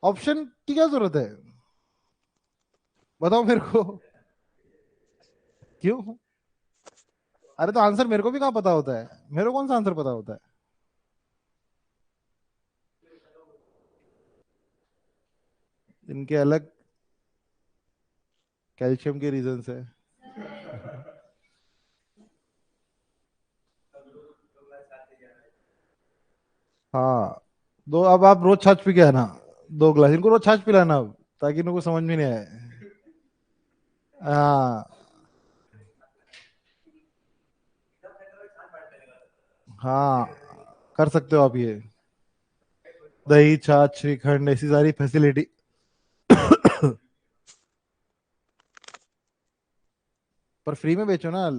ऑप्शन की क्या जरूरत है? बताओ मेरे को। क्यों? अरे तो आंसर मेरे को भी कहाँ पता होता है, मेरे को कौन सा आंसर पता होता है? इनके अलग कैल्शियम के रीजन है। हाँ, दो, अब आप रोज छाछ पी के आना, 2 गिलास इनको रोज छाछ पिलाना अब, ताकि इनको समझ में नहीं आए। हाँ हाँ, कर सकते हो आप ये, दही, छाछ, श्रीखंड, ऐसी सारी फैसिलिटी। पर फ्री में बेचो ना,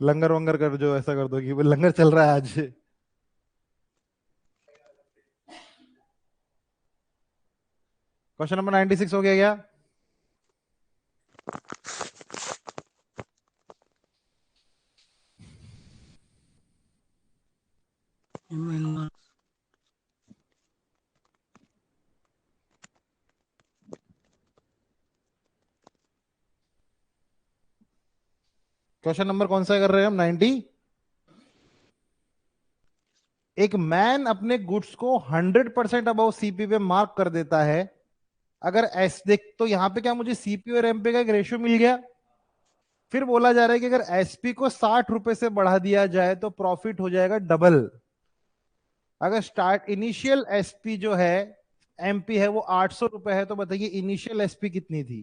लंगर वंगर कर, जो ऐसा कर दो कि भाई लंगर चल रहा है आज। क्वेश्चन नंबर 96 हो गया क्या? क्वेश्चन नंबर कौन सा कर रहे हैं हम? 90। एक मैन अपने गुड्स को 100% अबव सीपी पे मार्क कर देता है। अगर एस देख, तो यहां पे क्या मुझे सीपी और एमपी का एक रेशियो मिल गया? फिर बोला जा रहा है कि अगर एसपी को 60 रुपए से बढ़ा दिया जाए तो प्रॉफिट हो जाएगा डबल। अगर स्टार्ट इनिशियल एसपी जो है एमपी है वो 800 रुपए है, तो बताइए इनिशियल एसपी कितनी थी?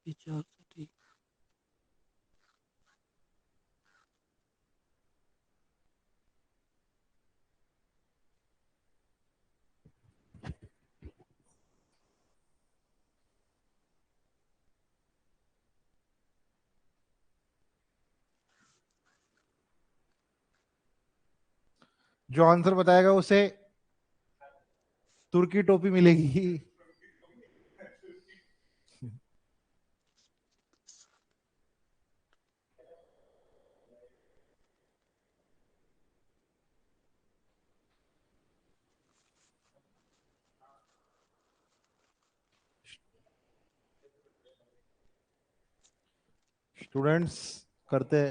विचार से ठीक। जो आंसर बताएगा उसे तुर्की टोपी मिलेगी। स्टूडेंट्स करते,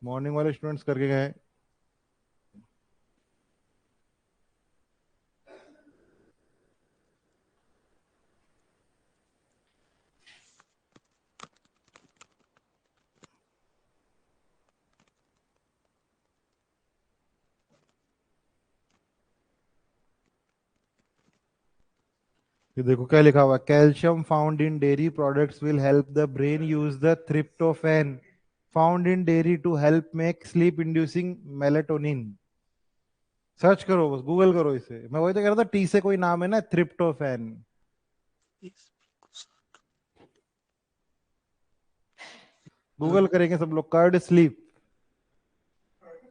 मॉर्निंग वाले स्टूडेंट्स करके गए। ये देखो क्या लिखा हुआ है, calcium found in dairy products will help the brain use the tryptophan found in dairy to help make sleep inducing melatonin. Search करो, बस गूगल करो इसे। मैं वही तो कह रहा था, टी से कोई नाम है ना, थ्रिप्टोफैन। गूगल करेंगे सब लोग, कर्ड स्लीप।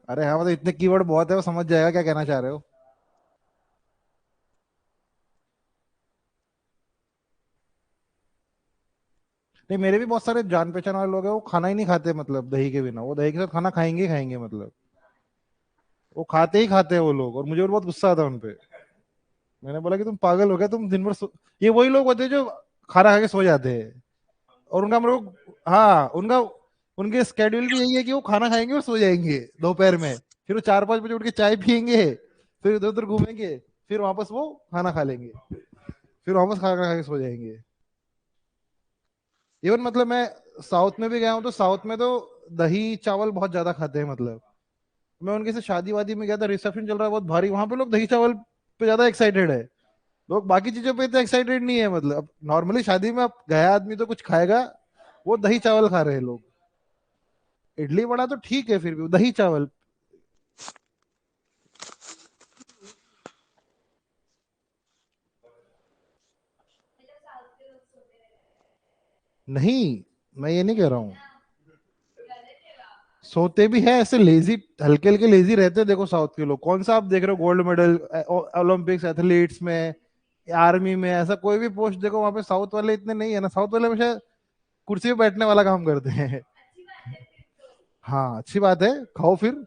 अरे हाँ, मतलब इतने कीवर्ड बहुत है, वो समझ जाएगा क्या कहना चाह रहे हो। नहीं, मेरे भी बहुत सारे जान पहचान वाले लोग हैं, वो खाना ही नहीं खाते मतलब दही के बिना, वो दही के साथ खाना खाएंगे ही खाएंगे मतलब। वो खाते ही खाते हैं वो लोग, और मुझे और बहुत गुस्सा आता है उनपे। मैंने बोला कि तुम पागल हो गए, तुम दिन भर ये वही लोग होते हैं जो खाना खा के सो जाते हैं। और उनका मेरे को, हाँ उनका, उनके स्केड्यूल भी यही है कि वो खाना खाएंगे और सो जाएंगे दोपहर में। फिर वो 4-5 बजे उठ के चाय पियेंगे, फिर इधर उधर घूमेंगे, फिर वापस वो खाना खा लेंगे, फिर वापस खाना खा के सो जाएंगे। इवन मतलब मैं साउथ में भी गया हूँ, तो साउथ में तो दही चावल बहुत ज्यादा खाते हैं मतलब। मैं उनके से शादी वादी में गया था, रिसेप्शन चल रहा है बहुत भारी, वहां पे लोग दही चावल पे ज्यादा एक्साइटेड है। लोग बाकी चीजों पे इतना एक्साइटेड नहीं है मतलब। अब नॉर्मली शादी में अब गया आदमी तो कुछ खाएगा, वो दही चावल खा रहे हैं लोग। इडली वड़ा तो ठीक है, फिर भी दही चावल नहीं। मैं ये नहीं कह रहा हूँ, सोते भी है ऐसे लेजी, हल्के हल्के लेजी रहते हैं। देखो साउथ के लोग, कौन सा आप देख रहे हो गोल्ड मेडल ओलंपिक्स एथलीट्स में, आर्मी में, ऐसा कोई भी पोस्ट देखो वहां पे साउथ वाले इतने नहीं है ना। साउथ वाले हमेशा कुर्सी पे बैठने वाला काम करते हैं। हाँ अच्छी बात है, खाओ फिर,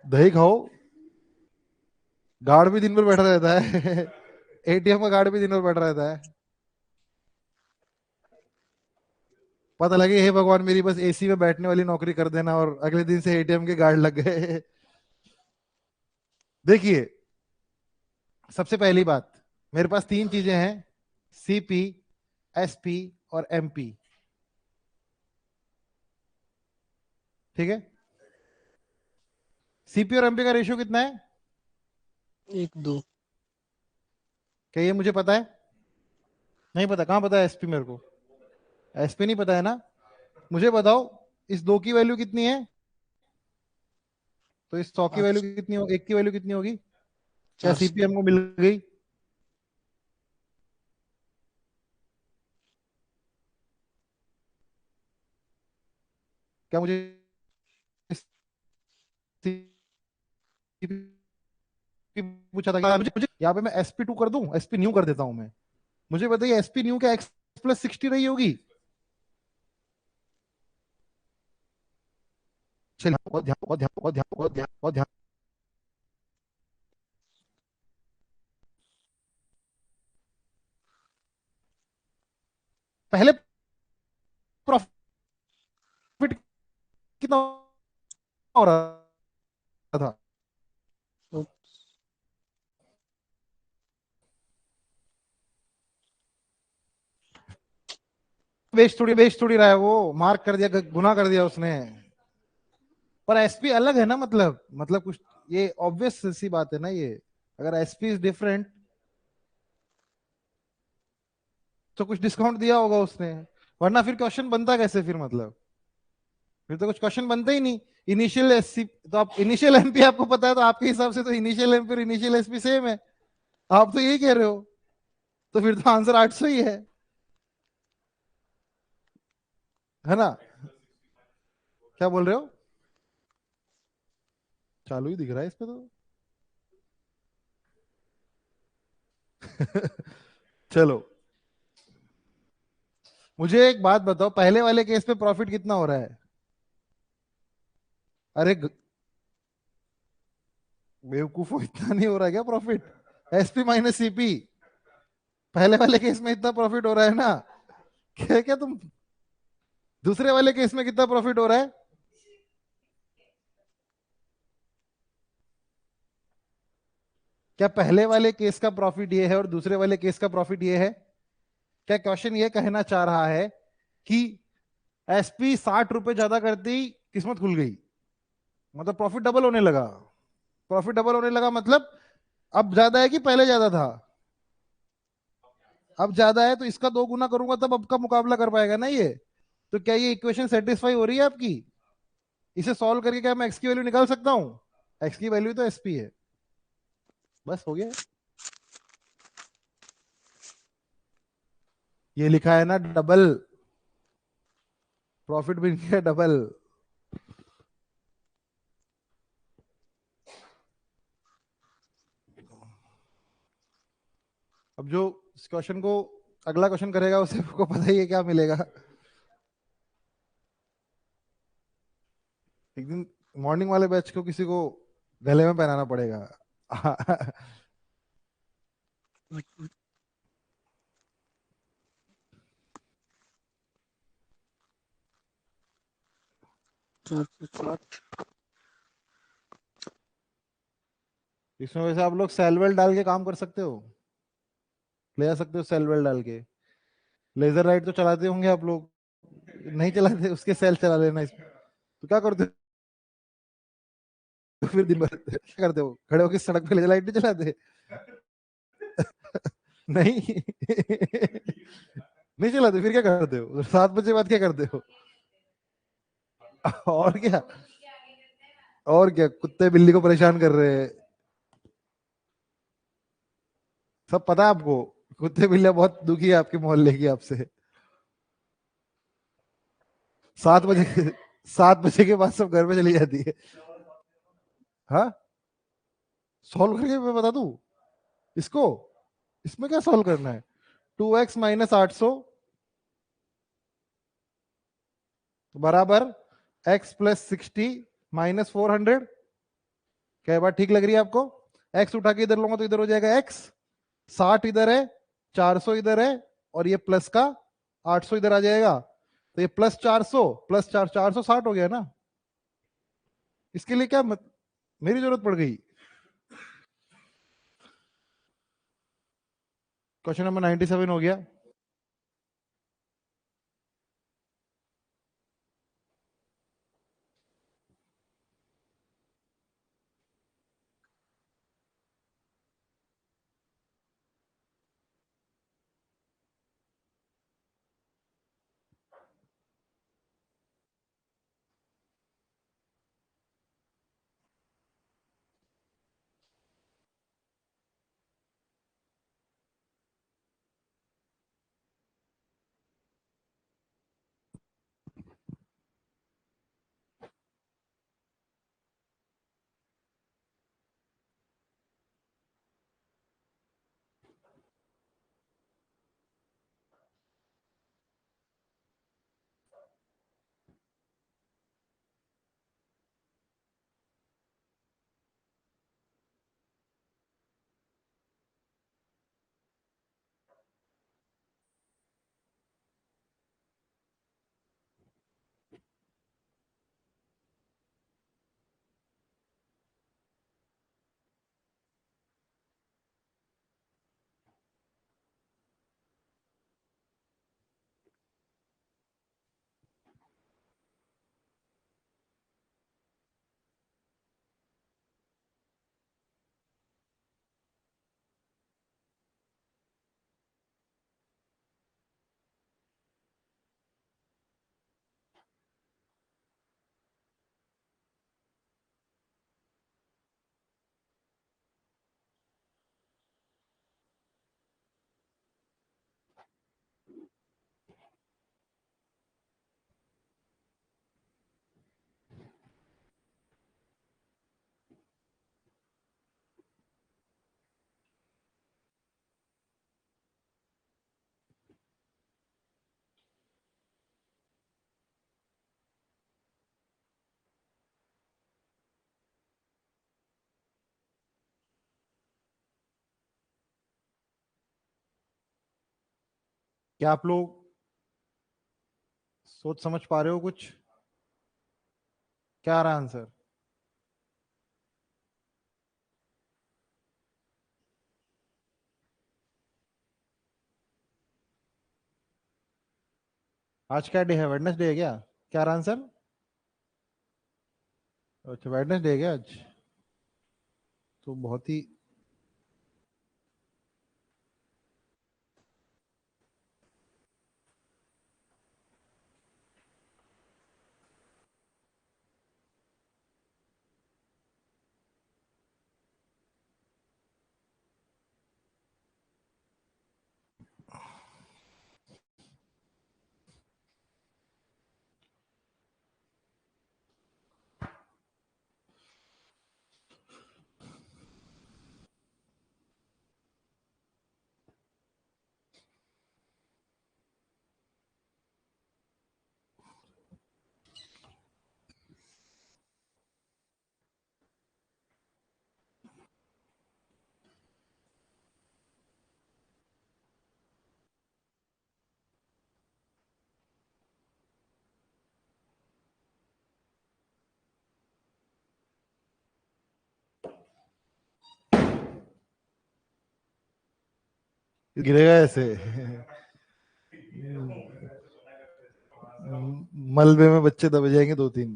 दही खाओ। गार्ड भी दिन भर बैठा रहता है। एटीएम का गार्ड भी दिन भर बैठा रहता है। पता लगे हे भगवान मेरी बस एसी में बैठने वाली नौकरी कर देना, और अगले दिन से एटीएम के गार्ड लग गए। देखिए, सबसे पहली बात, मेरे पास तीन चीजें हैं, सीपी, एसपी और एमपी। ठीक है, सीपी और एमपी का रेशियो कितना है? 1-2। क्या ये मुझे पता है? नहीं पता, कहाँ पता है एसपी मेरे को? एसपी नहीं पता है ना? मुझे बताओ, इस दो की वैल्यू कितनी है? तो इस 100 की वैल्यू 5। कितनी हो, एक की वैल्यू कितनी होगी? क्या 400। सीपी हमको मिल गई? क्या मुझे पूछा था? मुझे यहाँ पे मैं एसपी 2 कर दूं, एसपी न्यू कर देता हूं मैं। मुझे बताइए एसपी न्यू क्या X+60 रही होगी? चलिए बहुत ध्यान, बहुत ध्यान, बहुत ध्यान, बहुत ध्यान, बहुत ध्यान। पहले प्रॉफिट कितना हो रहा था? बेच थोड़ी रहा है, वो मार्क कर दिया, गुना कर दिया उसने। पर एसपी अलग है ना, मतलब कुछ, ये ऑब्वियस सी बात है ना ये। अगर एसपी इज डिफरेंट तो कुछ डिस्काउंट दिया होगा उसने, वरना फिर क्वेश्चन बनता कैसे फिर? मतलब फिर तो कुछ क्वेश्चन बनता ही नहीं। इनिशियल एससी तो आप, इनिशियल एमपी आपको पता है, तो आपके हिसाब से तो इनिशियल एमपी और इनिशियल एसपी सेम है। आप तो यही कह रहे हो, तो फिर तो आंसर 800 ही है ना? क्या बोल रहे हो? चालू ही दिख रहा है इस पे तो। चलो, मुझे एक बात बताओ, पहले वाले केस पे प्रॉफिट कितना हो रहा है? अरे बेवकूफो, इतना नहीं हो रहा है क्या प्रॉफिट? एसपी माइनस सीपी, पहले वाले केस में इतना प्रॉफिट हो रहा है ना? क्या क्या तुम, दूसरे वाले केस में कितना प्रॉफिट हो रहा है? क्या पहले वाले केस का प्रॉफिट ये है और दूसरे वाले केस का प्रॉफिट ये है? क्या क्वेश्चन ये कहना चाह रहा है कि एसपी 60 रुपए ज्यादा करते ही किस्मत खुल गई, मतलब प्रॉफिट डबल होने लगा? प्रॉफिट डबल होने लगा मतलब अब ज्यादा है कि पहले ज्यादा था? अब ज्यादा है तो इसका 2 गुना करूंगा तब अब का मुकाबला कर पाएगा ना ये। तो क्या ये इक्वेशन सेटिस्फाई हो रही है आपकी? इसे सॉल्व करके क्या मैं एक्स की वैल्यू निकाल सकता हूँ? एक्स की वैल्यू तो एसपी है। बस हो गया। ये लिखा है ना डबल, प्रॉफिट भी नहीं है डबल। अब जो इस क्वेश्चन को अगला क्वेश्चन करेगा उसे को पता ही है क्या मिलेगा। एक दिन मॉर्निंग वाले बैच को किसी को गले में पहनाना पड़ेगा। इसमें वैसे आप लोग सेलवेल डाल के काम कर सकते हो, ले जा सकते हो सेलवेल डाल के। लेजर राइट तो चलाते होंगे आप लोग? नहीं चलाते, उसके सेल चला लेना इसमें। तो क्या करते हो फिर दिन भर? क्या करते हो, खड़े होकर सड़क पे लेजर लाइट नहीं चलाते? नहीं। नहीं चलाते, फिर क्या करते हो 7 बजे बाद, क्या करते हो? और क्या, और क्या, कुत्ते बिल्ली को परेशान कर रहे हैं, सब पता है आपको। कुत्ते बिल्लियां बहुत दुखी है आपके मोहल्ले की आपसे। 7 बजे, 7 बजे के बाद सब घर में चली जाती है। हाँ, सॉल्व करके मैं बता दूं इसको? इसमें क्या सॉल्व करना है? 2x - 800 बराबर x + 60 - 400। क्या ये बात ठीक लग रही है आपको? x उठा के इधर लूंगा तो इधर हो जाएगा x, 60 इधर है, 400 इधर है, और ये प्लस का 800 इधर आ जाएगा। तो ये +400 + 4, 460 हो गया ना? इसके लिए क्या मेरी जरूरत पड़ गई? क्वेश्चन नंबर 97 हो गया। क्या आप लोग सोच समझ पा रहे हो कुछ? क्या आ रहा है आंसर? आज क्या डे है? वेडनेसडे है क्या? क्या रहा आंसर? अच्छा, वेडनेसडे है क्या आज? तो बहुत ही गिरेगा ऐसे। मलबे में बच्चे दब जाएंगे दो तीन।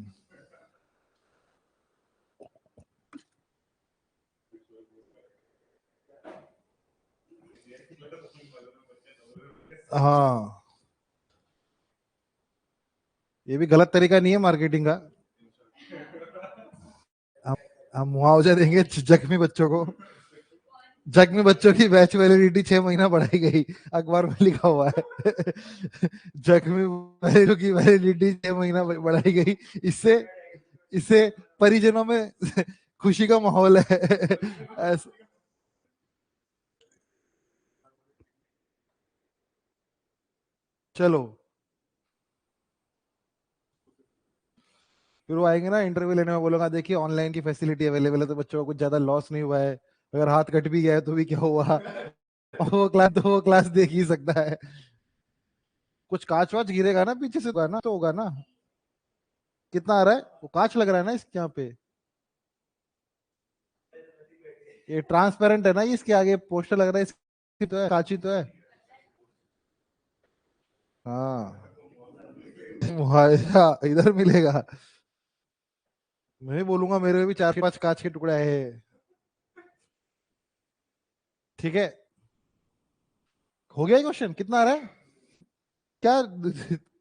हाँ, ये भी गलत तरीका नहीं है मार्केटिंग का। हम हम मुआवजा देंगे जख्मी बच्चों को। जख्मी बच्चों की बैच वैलिडिटी 6 महीना बढ़ाई गई। अखबार में लिखा हुआ है। जख्मी बच्चों की वैलिडिटी 6 महीना बढ़ाई गई। इससे इससे परिजनों में खुशी का माहौल है। चलो, फिर वो आएंगे ना इंटरव्यू लेने में, बोलूंगा देखिए ऑनलाइन की फैसिलिटी अवेलेबल है तो बच्चों को कुछ ज्यादा लॉस नहीं हुआ है, अगर हाथ कट भी गया है तो भी क्या हुआ। वो क्लास देख ही सकता है। कुछ कांच वाच गिरेगा ना पीछे से, होगा ना तो होगा ना। कितना आ रहा है? वो कांच लग रहा है ना इसके यहाँ पे। ये ट्रांसपेरेंट है ना, ये इसके आगे पोस्टर लग रहा है, इसकी तो है, कांच ही तो है। हाँ। मुआवजा इधर मिलेगा। मैं भी बोलूंगा मेरे भी 4-5 कांच के टुकड़े आए हैं। ठीक है, हो गया क्वेश्चन? कितना आ रहा है? क्या?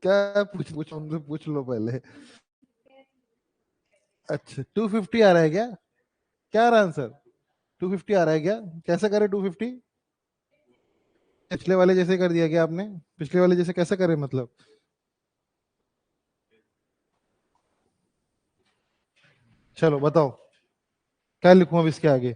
क्या पूछ लो पहले। अच्छा, 250 आ रहा है क्या? क्या आ रहा है आंसर? 250 आ रहा है क्या? कैसे करे 250? पिछले वाले जैसे कर दिया क्या आपने? पिछले वाले जैसे कैसे करे मतलब? चलो बताओ, क्या लिखूं अब इसके आगे?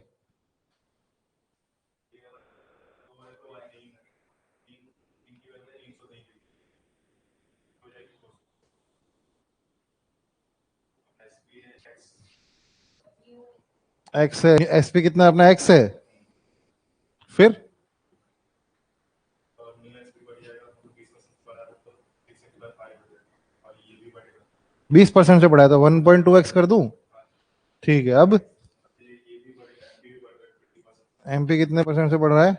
एक्स है, एसपी कितना अपना एक्स है। फिर 20% से बढ़ाया तो 1.2x कर दूं? ठीक है, अब एमपी कितने परसेंट से बढ़ रहा है?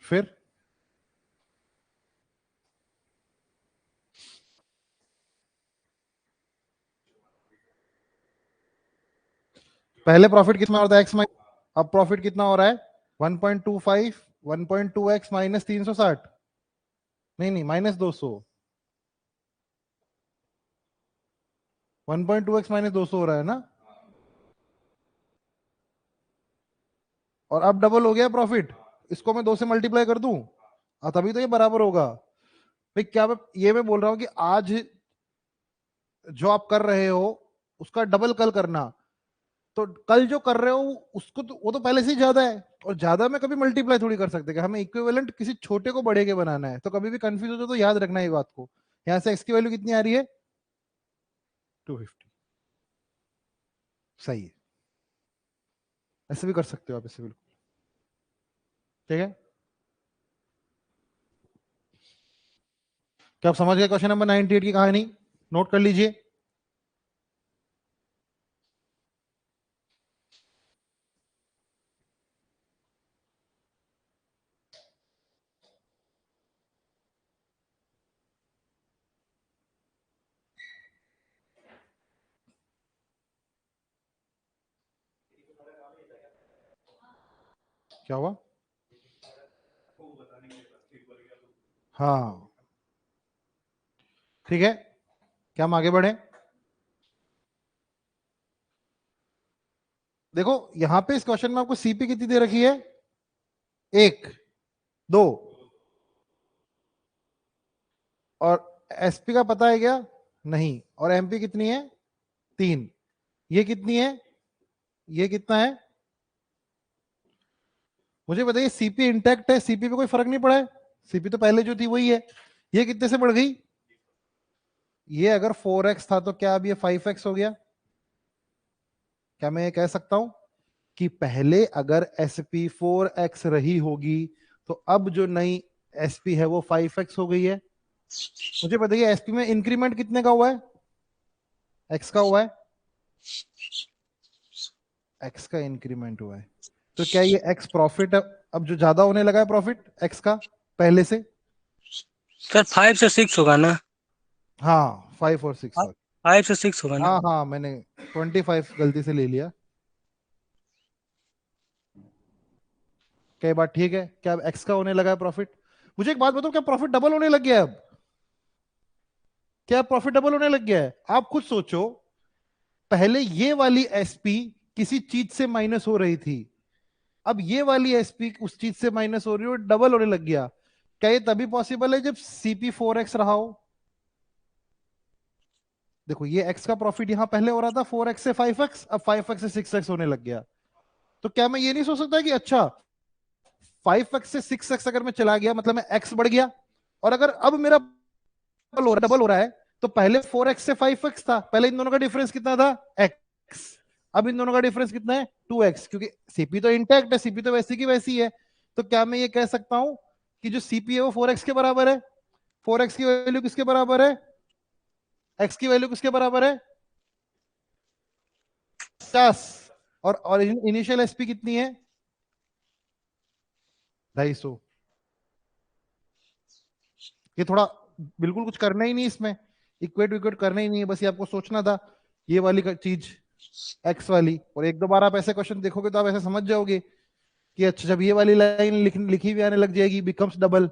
फिर पहले प्रॉफिट कितना होता है एक्स में, अब प्रॉफिट कितना हो रहा है? 1.25, 1.2x माइनस 360, नहीं नहीं माइनस 200। 1.2x माइनस 200 हो रहा है ना? और अब डबल हो गया प्रॉफिट, इसको मैं 2 से मल्टीप्लाई कर दूं, तभी तो ये बराबर होगा। भाई क्या ये मैं बोल रहा हूं कि आज जो आप कर रहे हो उसका डबल कल करना, तो कल जो कर रहे हो उसको तो वो तो पहले से ही ज्यादा है, और ज्यादा में कभी मल्टीप्लाई थोड़ी कर सकते कि हमें इक्विवेलेंट किसी छोटे को बड़े के बनाना है, तो कभी भी कंफ्यूज हो जाओ तो याद रखना ये बात को। यहाँ से एक्स की वैल्यू कितनी आ रही है? 250। सही है। ऐसे भी कर सकते हो आप इसे, बिल्कुल ठीक है। क्या आप समझ गए क्वेश्चन नंबर 98 की कहानी? नोट कर लीजिए। क्या हुआ? हाँ ठीक है, क्या हम आगे बढ़े? देखो यहां पे इस क्वेश्चन में आपको सीपी कितनी दे रखी है? 1, 2, और एसपी का पता है क्या? नहीं। और एमपी कितनी है? 3। ये कितनी है? ये कितना है? मुझे बताइए, सीपी इंटैक्ट है, सीपी पे कोई फर्क नहीं पड़ा है, सीपी तो पहले जो थी वही है। ये कितने से बढ़ गई? ये अगर 4x था तो क्या अब ये 5x हो गया? क्या मैं ये कह सकता हूं कि पहले अगर एसपी 4x रही होगी तो अब जो नई एसपी है वो 5x हो गई है? मुझे बताइए एसपी में इंक्रीमेंट कितने का हुआ है? एक्स का हुआ है, एक्स का इंक्रीमेंट हुआ है। तो क्या ये एक्स प्रॉफिट अब जो ज्यादा होने लगा है प्रॉफिट एक्स का पहले से? सर 5 से 6 होगा ना? हाँ 5 और 6 था। 5 से 6 होगा ना? हाँ हाँ, मैंने 25 गलती से ले लिया। क्या ये बात ठीक है? क्या अब एक्स का होने लगा है प्रॉफिट? मुझे एक बात बताओ, क्या प्रॉफिट डबल होने लग गया है अब? क्या प्रॉफिट डबल होने लग गया है? आप खुद सोचो, पहले ये वाली एसपी किसी चीज से माइनस हो रही थी, अब ये वाली एसपी उस चीज से माइनस हो रही है और डबल होने लग गया। क्या ये तभी पॉसिबल है जब सीपी 4x रहा हो? देखो ये एक्स का प्रॉफिट यहां पहले हो रहा था 4x से 5x, अब 5x से 6x होने लग गया। तो क्या मैं ये नहीं सोच सकता कि अच्छा 5x से 6x अगर मैं चला गया मतलब मैं x बढ़ गया, और अगर अब मेरा डबल हो रहा है तो पहले 4x से 5x था, पहले इन दोनों का डिफरेंस कितना था? x। अब इन दोनों का डिफरेंस कितना है? 2x, क्योंकि सीपी तो इंटैक्ट है, सीपी तो वैसी की वैसी है। तो क्या मैं ये कह सकता हूं कि जो सीपी है वो 4x के बराबर है? 4x की वैल्यू किसके बराबर है? x की वैल्यू किसके बराबर है? 50। और इनिशियल एसपी कितनी है? 250। ये थोड़ा, बिल्कुल कुछ करना ही नहीं इसमें, इक्वेट विक्वेट करना ही नहीं है, बस ये आपको सोचना था ये वाली चीज एक्स वाली। और एक दो बार आप ऐसे क्वेश्चन देखोगे तो आप ऐसे समझ जाओगे कि अच्छा जब ये वाली लाइन लिखी हुई आने लग जाएगी बिकम्स डबल,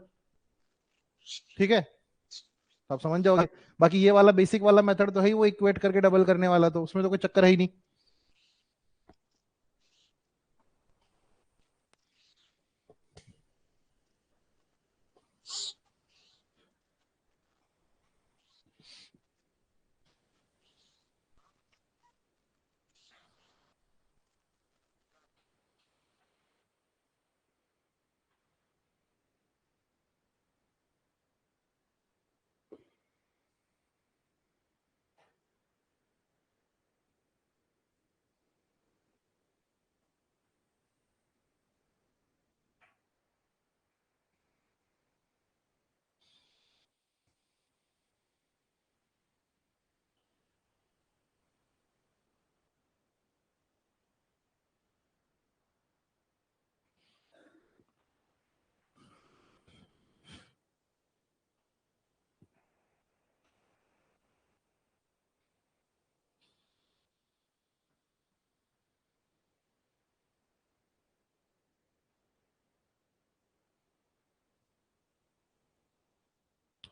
ठीक है, तो आप समझ जाओगे। बाकी ये वाला बेसिक वाला मेथड तो है ही, वो इक्वेट करके डबल करने वाला, तो उसमें तो कोई चक्कर है ही नहीं।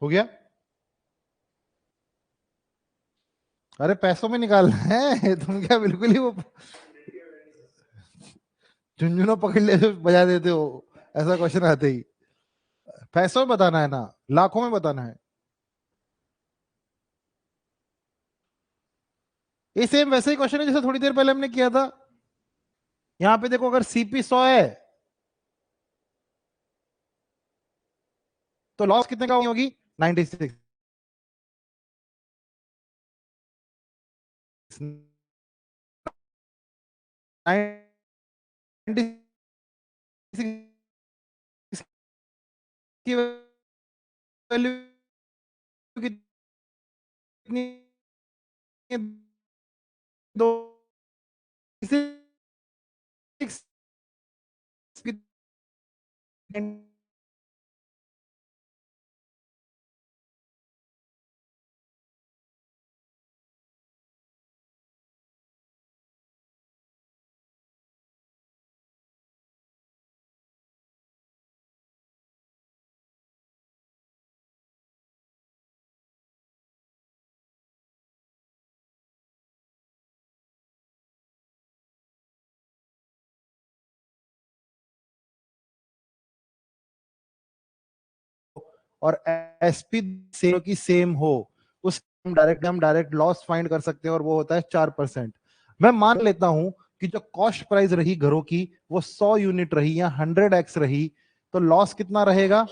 हो गया? अरे पैसों में निकालना है तुम क्या बिल्कुल ही वो झुंझुनों पकड़ ले बजा देते हो ऐसा क्वेश्चन आते ही। पैसों में बताना है ना, लाखों में बताना है। ये सेम वैसे ही क्वेश्चन है जैसे थोड़ी देर पहले हमने किया था। यहां पे देखो, अगर सीपी 100 है तो लॉस कितने का होगी? 96। की वैल्यू कितनी है? दो सिक्स और एसपी सेम की सेम हो, उस हम डायरेक्ट लॉस फाइंड कर सकते हैं और वो होता है 4%। मैं मान लेता हूं कि जो कॉस्ट प्राइस रही घरों की वो 100 यूनिट रही या 100x रही, तो लॉस कितना रहेगा?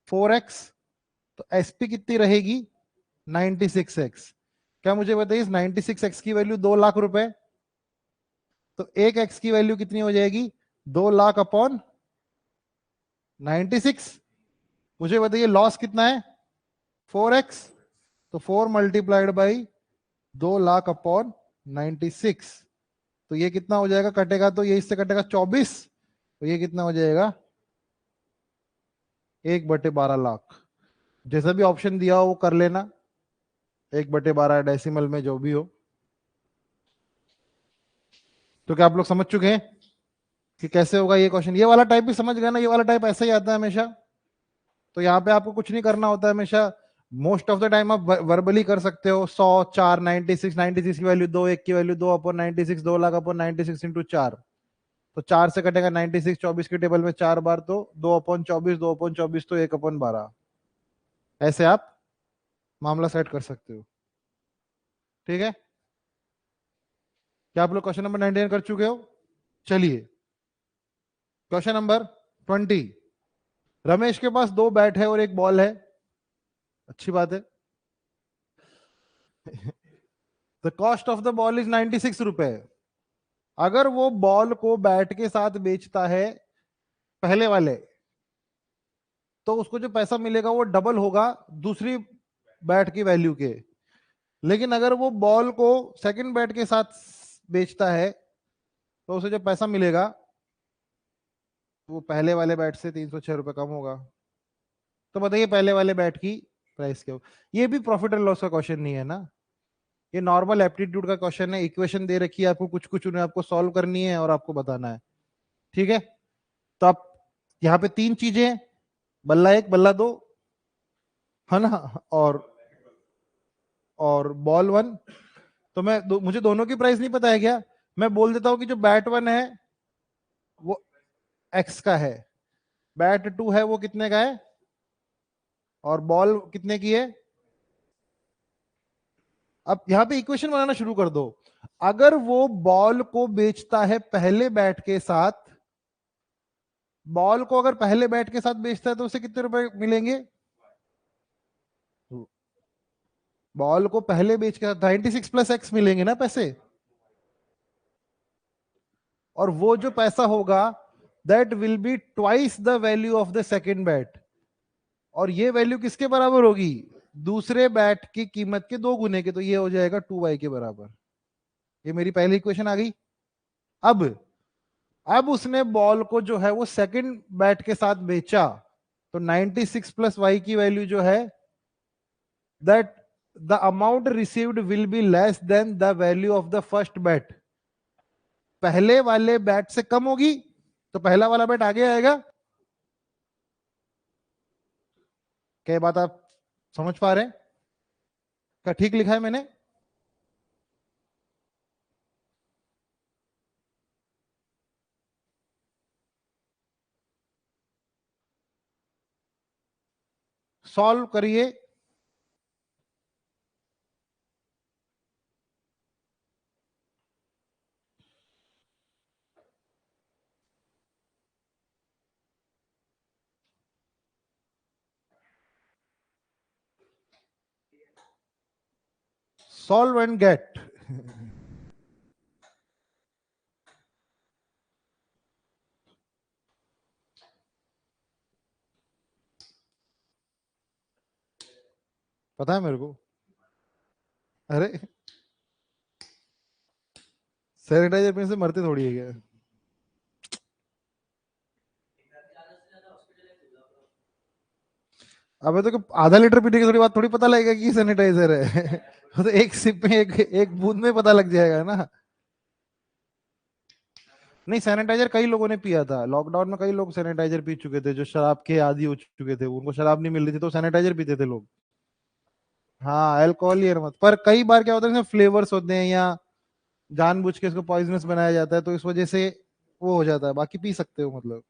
4x। तो एसपी कितनी रहेगी? 96x। क्या मुझे बताइए, इस 96x की वैल्यू 2 लाख रुपए, तो एक एक्स की वैल्यू कितनी हो जाएगी? 2 लाख अपॉन 96। मुझे बताइए लॉस कितना है? 4x। तो 4 मल्टीप्लाइड बाई 2 लाख अपॉन 96, तो ये कितना हो जाएगा? कटेगा तो ये इससे कटेगा 24, तो ये कितना हो जाएगा? 1/12 लाख। जैसा भी ऑप्शन दिया हो वो कर लेना, 1/12 डेसिमल में जो भी हो। तो क्या आप लोग समझ चुके हैं कि कैसे होगा ये क्वेश्चन? ये वाला टाइप भी समझ गए ना? ये वाला टाइप ऐसा ही आता है हमेशा। तो यहाँ पे आपको कुछ नहीं करना होता है हमेशा, मोस्ट ऑफ द टाइम आप वर्बली कर सकते हो। 100 4 96, 96 की वैल्यू 2, 1 की value 2 upon 96, 2 lakh upon 96 into 4, तो 4 से कटेगा 96, 24 की टेबल में 4 बार, तो 2 अपॉन 24, 2 अपॉन 24 तो 1/12। ऐसे आप मामला सेट कर सकते हो। ठीक है, क्या आप लोग क्वेश्चन नंबर 19 कर चुके हो? चलिए क्वेश्चन नंबर 20। रमेश के पास 2 बैट है और 1 बॉल है। अच्छी बात है। The cost of the ball is 96 रुपए। अगर वो बॉल को बैट के साथ बेचता है पहले वाले, तो उसको जो पैसा मिलेगा वो डबल होगा दूसरी बैट की वैल्यू के। लेकिन अगर वो बॉल को सेकंड बैट के साथ बेचता है, तो उसे जो पैसा मिलेगा वो पहले वाले बैट से 306 रुपए कम होगा। तो बताइए पहले वाले बैट की प्राइस क्या हो? ये भी प्रॉफिट एंड लॉस का क्वेश्चन नहीं है ना, ये नॉर्मल एप्टीट्यूड का क्वेश्चन है। इक्वेशन दे रखी है आपको, कुछ कुछ उन्हें आपको सॉल्व करनी है और आपको बताना है। ठीक है, तो आप यहाँ पे 3 चीजें हैं, बल्ला 1 बल्ला 2, है ना, और बॉल 1। तो मुझे दोनों की प्राइस नहीं पता है क्या? मैं बोल देता हूं कि जो बैट 1 है वो एक्स का है, बैट 2 है वो कितने का है, और बॉल कितने की है। अब यहां पे इक्वेशन बनाना शुरू कर दो। अगर वो बॉल को बेचता है पहले बैट के साथ, बॉल को अगर पहले बैट के साथ बेचता है तो उसे कितने रुपए मिलेंगे? बॉल को पहले बेच के साथ 96 प्लस एक्स मिलेंगे ना पैसे। और वो जो पैसा होगा that will be twice the value of the second bat. और ये वैल्यू किसके बराबर होगी? दूसरे बैट की कीमत के 2 गुने के, तो ये हो जाएगा 2y के बराबर। ये मेरी पहली इक्वेशन आ गई। अब अब उसने बॉल को जो है वो सेकंड बैट के साथ बेचा, तो 96 प्लस वाई की वैल्यू जो है that the amount received will be less than the value of the first bat. पहले वाले बैट से कम होगी, तो पहला वाला बैट आगे आएगा। क्या ये बात आप समझ पा रहे हैं? क्या ठीक लिखा है मैंने? सॉल्व करिए। Solve and get. पता है मेरे को। अरे सैनिटाइजर पीने से मरते थोड़ी है क्या? अबे तो आधा लीटर पीने की थोड़ी बात थोड़ी पता लगेगा कि सैनिटाइजर है। वो तो एक सिप में एक बूंद में पता लग जाएगा ना। नहीं, सैनिटाइजर कई लोगों ने पिया था लॉकडाउन में, कई लोग सैनिटाइजर पी चुके थे जो शराब के आदी हो चुके थे, उनको शराब नहीं मिल रही थी तो सैनिटाइजर पीते थे लोग। हाँ, अल्कोहल ही मत, पर कई बार क्या होता है इसमें फ्लेवर्स होते हैं या जानबूझ के इसको पॉइजनस बनाया जाता है, तो इस वजह से वो हो जाता है। बाकी पी सकते हो, मतलब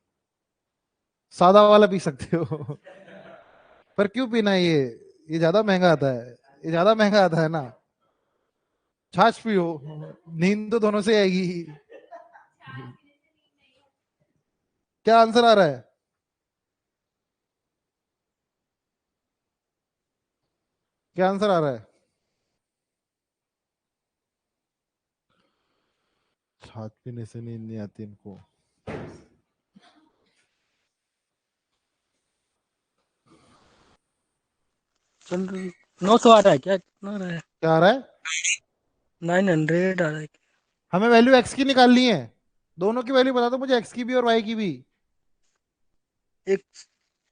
सादा वाला पी सकते हो। पर क्यों पीना है ये ज्यादा महंगा आता है, ये ज्यादा महंगा आता है ना। छाछ पियो, नींद तो दोनों से आएगी। क्या आंसर आ रहा है? क्या आंसर आ रहा है? छाछ पीने से नींद नहीं आती इनको। चल 900 आ रहा है क्या, कितना आ रहा है? क्या आ रहा है? 900 आ रहा है। हमें वैल्यू एक्स की निकालनी है। दोनों की वैल्यू बता दो मुझे, एक्स की भी और वाई की भी। x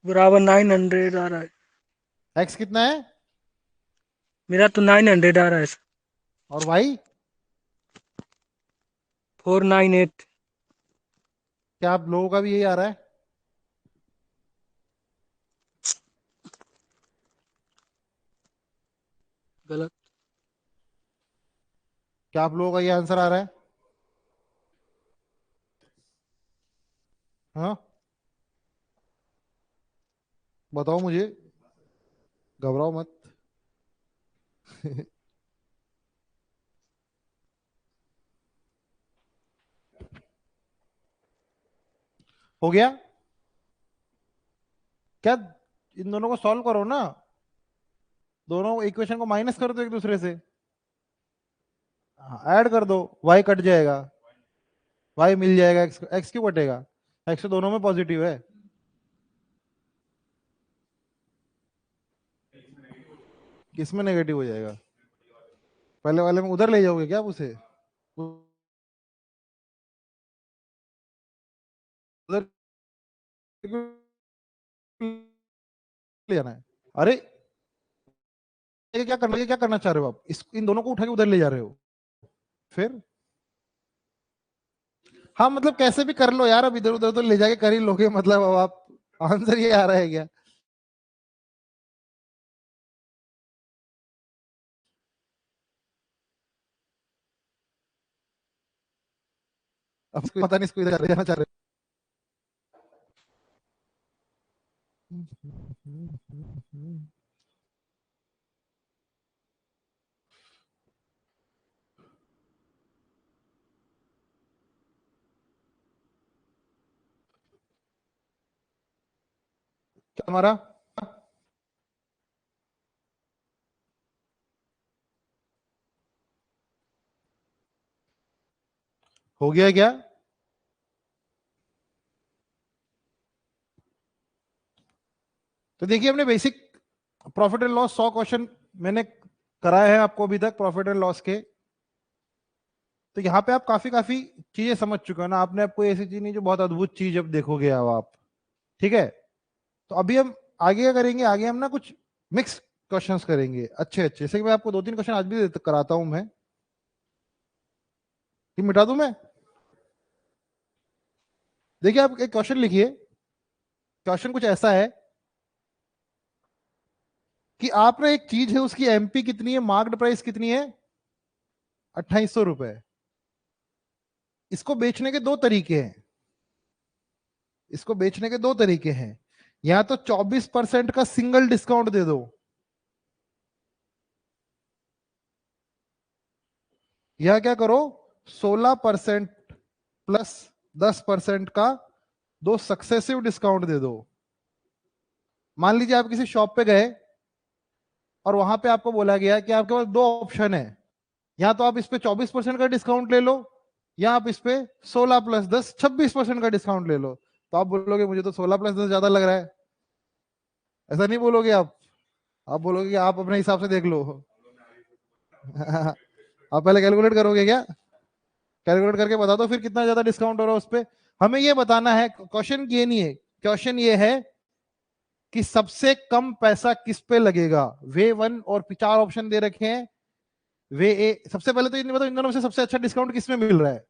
बराबर 900 आ रहा है। एक्स कितना है? मेरा तो 900 आ रहा है सर। और वाई? 498। क्या आप लोगों का भी यही आ रहा है? गलत। क्या आप लोगों का ये आंसर आ रहा है? हाँ, बताओ मुझे, घबराओ मत। हो गया क्या? इन दोनों को सॉल्व करो ना, दोनों इक्वेशन को माइनस कर दो एक दूसरे से, ऐड कर दो, वाई कट जाएगा, वाई मिल जाएगा, एक्स एक्स क्यों कटेगा? एक्स तो दोनों में पॉजिटिव है। किसमें नेगेटिव हो जाएगा? पहले वाले में उधर ले जाओगे क्या आप उसे? उधर ले जाना है? अरे ये क्या करना चाह रहे हो आप? इन दोनों को उठा के उधर ले जा रहे हो फिर? हाँ मतलब कैसे भी कर लो यार, अब इधर उधर तो ले जाके कर ही लोगे, मतलब अब आप, आंसर ये आ रहा है क्या? अब इसको पता नहीं, इसको इधर ले जाना चाह रहे हो। क्या हमारा हो गया क्या? तो देखिए हमने basic profit and loss 100 question मैंने कराए हैं आपको अभी तक प्रॉफिट एंड लॉस के। तो यहाँ पे आप काफी काफी चीजें समझ चुके हो ना, आपने आपको ऐसी चीज नहीं जो बहुत अद्भुत चीज अब देखोगे अब आप। ठीक है, तो अभी हम आगे क्या करेंगे, आगे हम ना कुछ मिक्स क्वेश्चंस करेंगे अच्छे अच्छे, जैसे कि मैं आपको 2-3 क्वेश्चन आज भी कराता हूं मैं। कि मिटा दूं मैं? देखिए आप एक क्वेश्चन लिखिए। क्वेश्चन कुछ ऐसा है कि आप ना एक चीज है उसकी एमपी कितनी है, मार्क्ड प्राइस कितनी है, 2800 रुपए। इसको बेचने के दो तरीके हैं, इसको बेचने के दो तरीके हैं। या तो 24% का सिंगल डिस्काउंट दे दो, या क्या करो, 16% प्लस 10% का दो सक्सेसिव डिस्काउंट दे दो। मान लीजिए आप किसी शॉप पे गए और वहां पे आपको बोला गया कि आपके पास दो ऑप्शन है, या तो आप इस पे 24% का डिस्काउंट ले लो, या आप इस पे 16 + 10 26% का डिस्काउंट ले लो। तो आप बोलोगे मुझे तो 16 + 10 ज्यादा लग रहा है, ऐसा नहीं बोलोगे आप? आप बोलोगे कि आप अपने हिसाब से देख लो। आप पहले कैलकुलेट करोगे क्या? कैलकुलेट करके बता दो फिर कितना ज्यादा डिस्काउंट हो रहा है उस पर। हमें ये बताना है, क्वेश्चन ये नहीं है। क्वेश्चन ये है कि सबसे कम पैसा किस पे लगेगा। वे वन और चार ऑप्शन दे रखे हैं। वे ए, सबसे पहले तो ये नहीं बताओ इन दोनों में से सबसे अच्छा डिस्काउंट किस में मिल रहा है,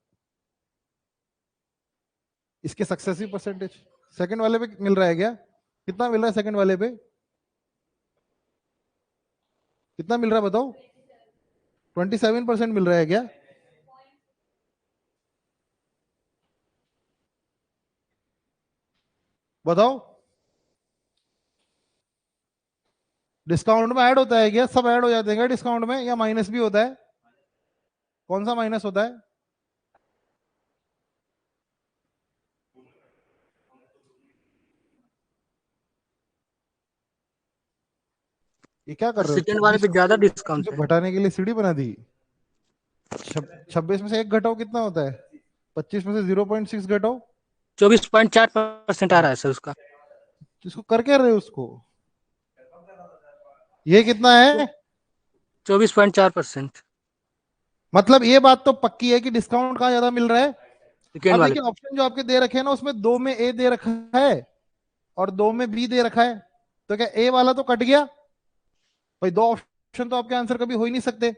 इसके सक्सेसिव परसेंटेज। सेकंड वाले पे मिल रहा है क्या? कितना मिल रहा है सेकंड वाले पे? कितना मिल रहा है बताओ? 27% मिल रहा है क्या? बताओ। डिस्काउंट में ऐड होता है क्या? सब ऐड हो जाते हैं क्या डिस्काउंट में, या माइनस भी होता है? कौन सा माइनस होता है? ये क्या कर रहे हो? सेकेंड वाले 26 पे ज्यादा डिस्काउंट से है। घटाने के लिए सीढ़ी बना दी। 26 में से एक घटाओ कितना होता है? 25 में से 0.6 घटाओ। 24.4% आ रहा है सर उसका। इसको कर क्या रहे हो उसको? ये कितना है? 24.4%। मतलब ये बात तो पक्की है कि डिस्काउंट कहाँ ज्यादा मिल रहा है। सेकेंड अब वाले देखिए ऑप्शन जो आपके दे रखे हैं ना, उसमें दो में ए दे रखा है और दो में बी दे रखा है। तो क्या ए वाला तो कट गया? भाई दो ऑप्शन तो आपके आंसर कभी हो ही नहीं सकते।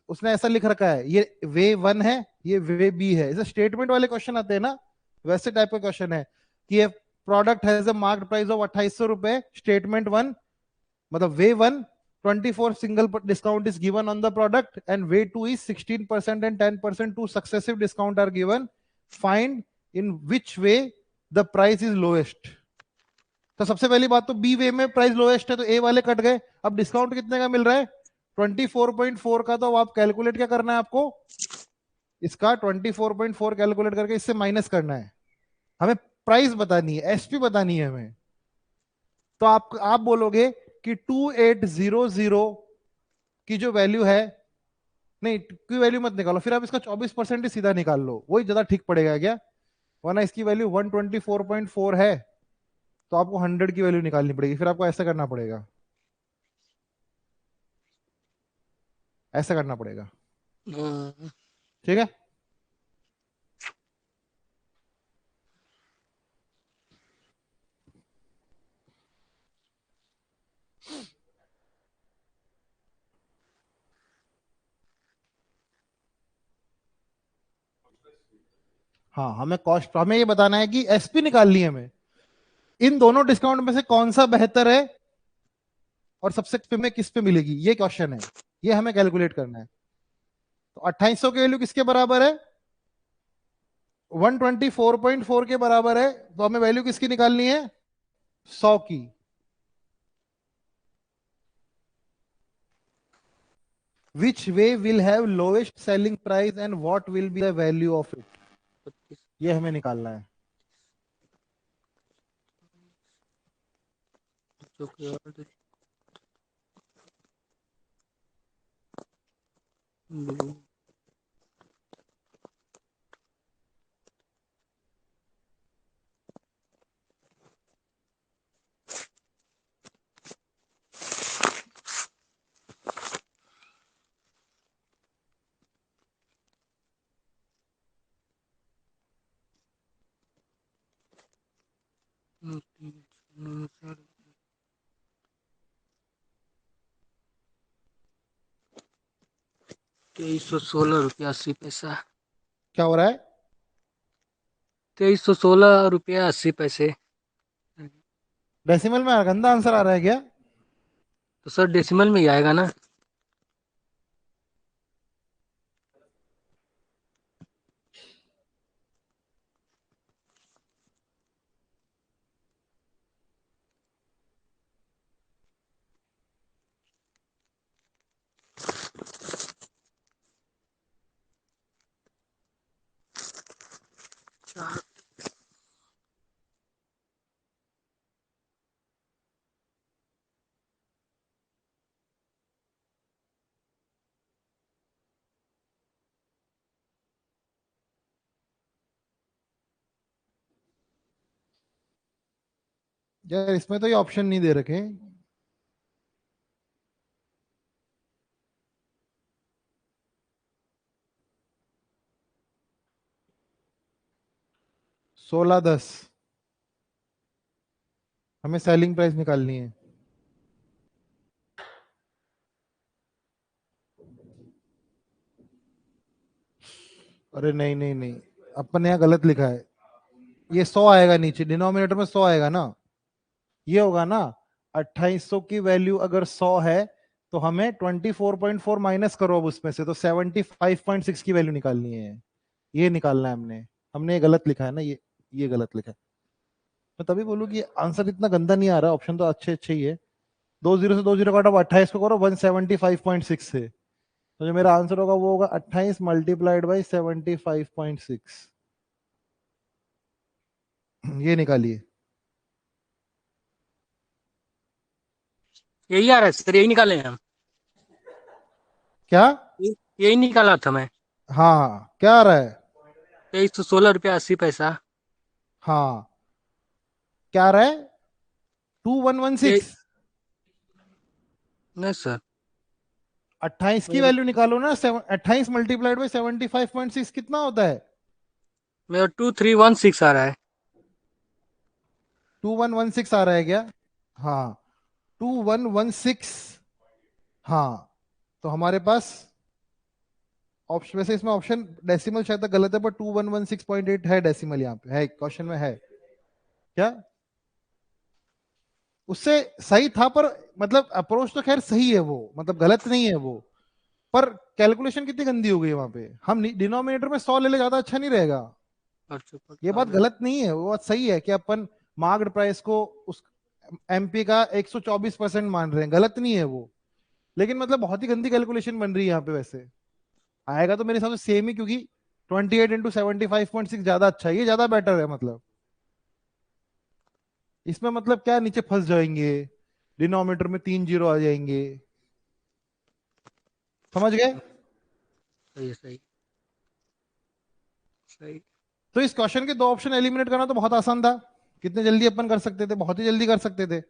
उसने ऐसा लिख रखा है, ये वे वन है, ये वे बी है। इसे स्टेटमेंट वाले क्वेश्चन आते हैं ना, वैसे टाइप का क्वेश्चन है कि ये product has a marked price of 2800 रुपए, स्टेटमेंट वन, मतलब way one 24 single discount is given on the product and way 2 is 16% and 10% two successive discount are given. Find in which way the price is lowest. तो सबसे पहली बात तो B वे में price lowest है, तो ए वाले कट गए। अब डिस्काउंट कितने का मिल रहा है? 24.4 का। तो आप कैलकुलेट क्या करना है आपको? इसका 24.4 कैलकुलेट करके इससे माइनस करना है। हमें प्राइस बतानी है, एसपी बतानी है हमें। तो आप बोलोगे कि 2800 की जो वैल्यू है, नहीं की वैल्यू मत निकालो, फिर आप इसका 24% ही सीधा निकाल लो, वही ज्यादा ठीक पड़ेगा क्या? वरना इसकी वैल्यू 124.4 है, तो आपको 100 की वैल्यू निकालनी पड़ेगी। फिर आपको ऐसा करना पड़ेगा, ऐसा करना पड़ेगा। हम्म, ठीक है। हाँ, हमें कॉस्ट, हमें ये बताना है कि एसपी निकालनी है हमें। इन दोनों डिस्काउंट में से कौन सा बेहतर है और सबसे में किस पे मिलेगी, ये क्वेश्चन है। ये हमें कैलकुलेट करना है। तो 2800 की वैल्यू किसके बराबर है? 124.4 के बराबर है। तो हमें वैल्यू किसकी निकालनी है? 100 की। Which way will have lowest selling price and what will be the value of it, ये हमें निकालना है। ₹2316.80। क्या हो रहा है? ₹2316.80। डेसिमल में गंदा आंसर आ रहा है क्या? तो सर डेसिमल में ही आएगा ना। यार इसमें तो ये ऑप्शन नहीं दे रखे। 1610 हमें सेलिंग प्राइस निकालनी है। अरे नहीं नहीं नहीं, अपन ने यहाँ गलत लिखा है। ये 100 आएगा नीचे, डिनोमिनेटर में 100 आएगा ना, ये होगा ना। 2800 की वैल्यू अगर 100 है तो हमें 24.4 माइनस करो अब उसमें से, तो 75.6 की वैल्यू निकालनी है। ये निकालना है हमने। हमने ये गलत लिखा है ना, ये गलत लिखा है। मैं तभी बोलूँ कि आंसर इतना गंदा नहीं आ रहा, ऑप्शन तो अच्छे अच्छे ही है। 20 से 20 काटो, 28 को करो 175.6 से, तो जो मेरा आंसर होगा वो होगा 28 मल्टीप्लाइड बाई 75.6। ये निकालिए। यही आ रहा है सर, यही निकाले हैं हम। क्या? यही निकाला था मैं। हाँ हाँ, क्या आ रहा है? 2316 रुपया 80 पैसा। हाँ, क्या आ रहा है? ये 2116। नहीं सर। 28 की मेरा वैल्यू निकालो ना, 28 मल्टीप्लाइड बाई 75.6 कितना होता है? मेरा 2316 आ रहा है। 2116 आ रहा है क्या? हाँ, 2116। हाँ, तो हमारे पास ऑप्शन, वैसे इसमें ऑप्शन डेसिमल शायद तक गलत है, पर 2116.8 है, डेसिमल यहाँ पे है, क्वेश्चन में है क्या? उससे सही था, पर मतलब अप्रोच तो खैर सही है वो, मतलब गलत नहीं है वो, पर कैलकुलेशन कितनी गंदी हो गई वहां पे। हम डिनोमिनेटर में 100 ले ले, ज्यादा अच्छा नहीं रहेगा। परसों ये पड़ता बात हो गया। गलत नहीं है, वो बात सही है कि अपन मार्क्ड प्राइस को उस एमपी का 124% मान रहे हैं, गलत नहीं है वो। लेकिन मतलब बहुत ही गंदी कैलकुलेशन बन रही है यहाँ पे। वैसे आएगा तो मेरे हिसाब से सेम ही, क्योंकि 28 इंटू 75.6 ज्यादा अच्छा है, ये ज्यादा बेटर है मतलब। इसमें मतलब क्या नीचे फंस जाएंगे, डिनोमिनेटर में 3 जीरो आ जाएंगे। समझ गए? सही सही सही। तो इस क्वेश्चन के दो ऑप्शन एलिमिनेट करना तो बहुत आसान था। कितने जल्दी अपन कर सकते थे, बहुत ही जल्दी कर सकते थे।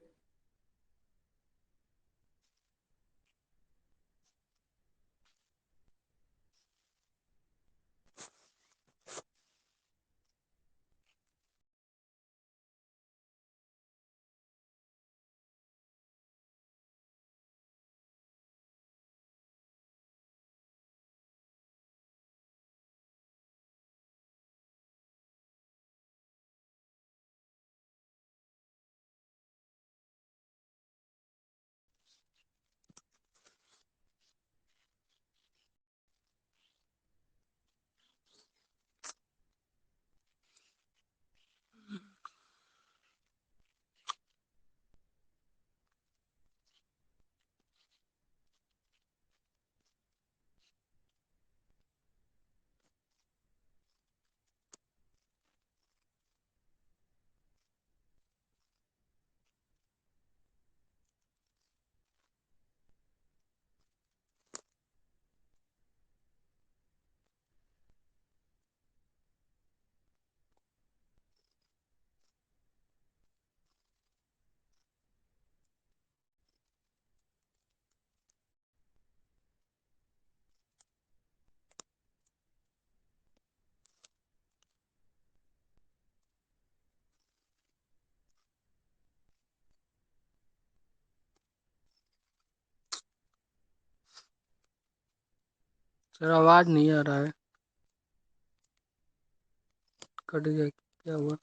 सर आवाज नहीं आ रहा है, कट गया क्या हुआ?